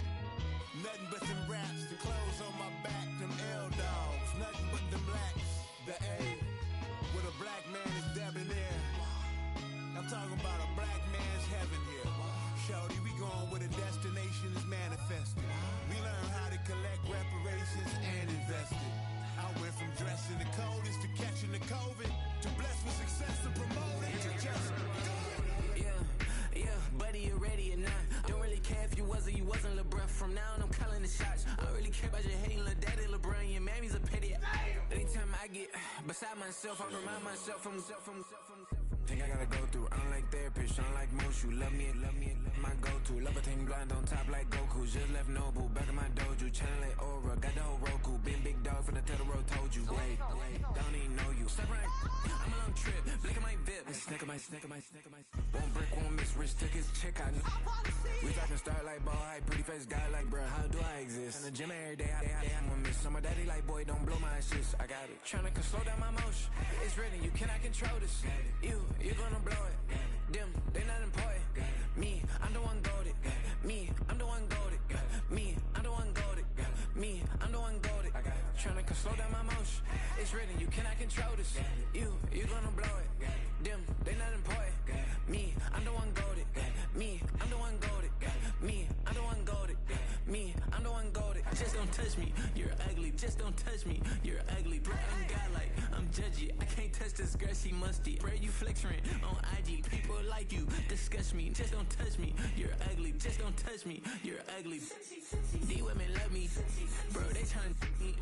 nothing but them raps, the clothes on my back, them L-dogs, nothing but them blacks. The A, with a black man is debonair. I'm talking about a black man's heaven here. Shorty, we going where the destination is manifested. We learn how to collect reparations and invest it. I went from dressing the coldest to catching the COVID, to blessed with success to promote it to just Yeah, buddy, you ready or not? Don't really care if you was or you wasn't LeBron. From now on, I'm calling the shots. I don't really care about your hating little daddy LeBron. Your mammy's a pity. Anytime I get beside myself, I remind myself from Think I gotta go through. I don't like therapists, I don't like most. You love me, my go-to. Love a team blind on top like Goku. Just left Noble, back in my dojo. Channel like Aura, got the whole Roku. Been big dog from the Tether Road, told you. Wait, don't even know you. Step right, I'm a long trip. Blick at my VIP. Snicker my. One brick, one miss. Rich took his chick, I know. We talking start like ball hype. Pretty face guy like, bruh, how do I exist? In the gym every day, I'm a miss. So my daddy like, boy, don't blow my shit. I got it. Tryna slow down my motion. It's written, you cannot control this. You gonna blow it. Them, they not important. Me, I'm the one goated. Me, I'm the one goated. Me, I'm the one goated. Me, I'm the one goated. Tryna slow down my motion. It's written, you cannot control this. You gonna blow it. Them, they not important. Me, I'm the one goated. Me, I'm the one goated. Me, I'm the one goated. Me, I'm the one goated. Just don't touch me, you're ugly. Just don't touch me, you're ugly. Bro, I'm godlike, I'm judgy. I can't touch this girl, she musty. Bro, you flexing on IG. People like you disgust me. Just don't touch me, you're ugly. Just don't touch me, you're ugly. These women love me, bro. They tryna me.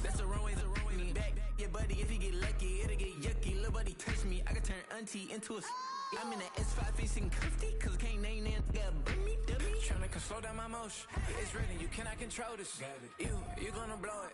That's the wrong way. Me back, yeah, buddy. If you get lucky, it'll get yucky. Little buddy touch me, I can turn auntie into a. I'm in the S5 facing cuffy, cause can't name that got dummy. Tryna slow down my motion. It's written, you cannot control this. You gonna blow it.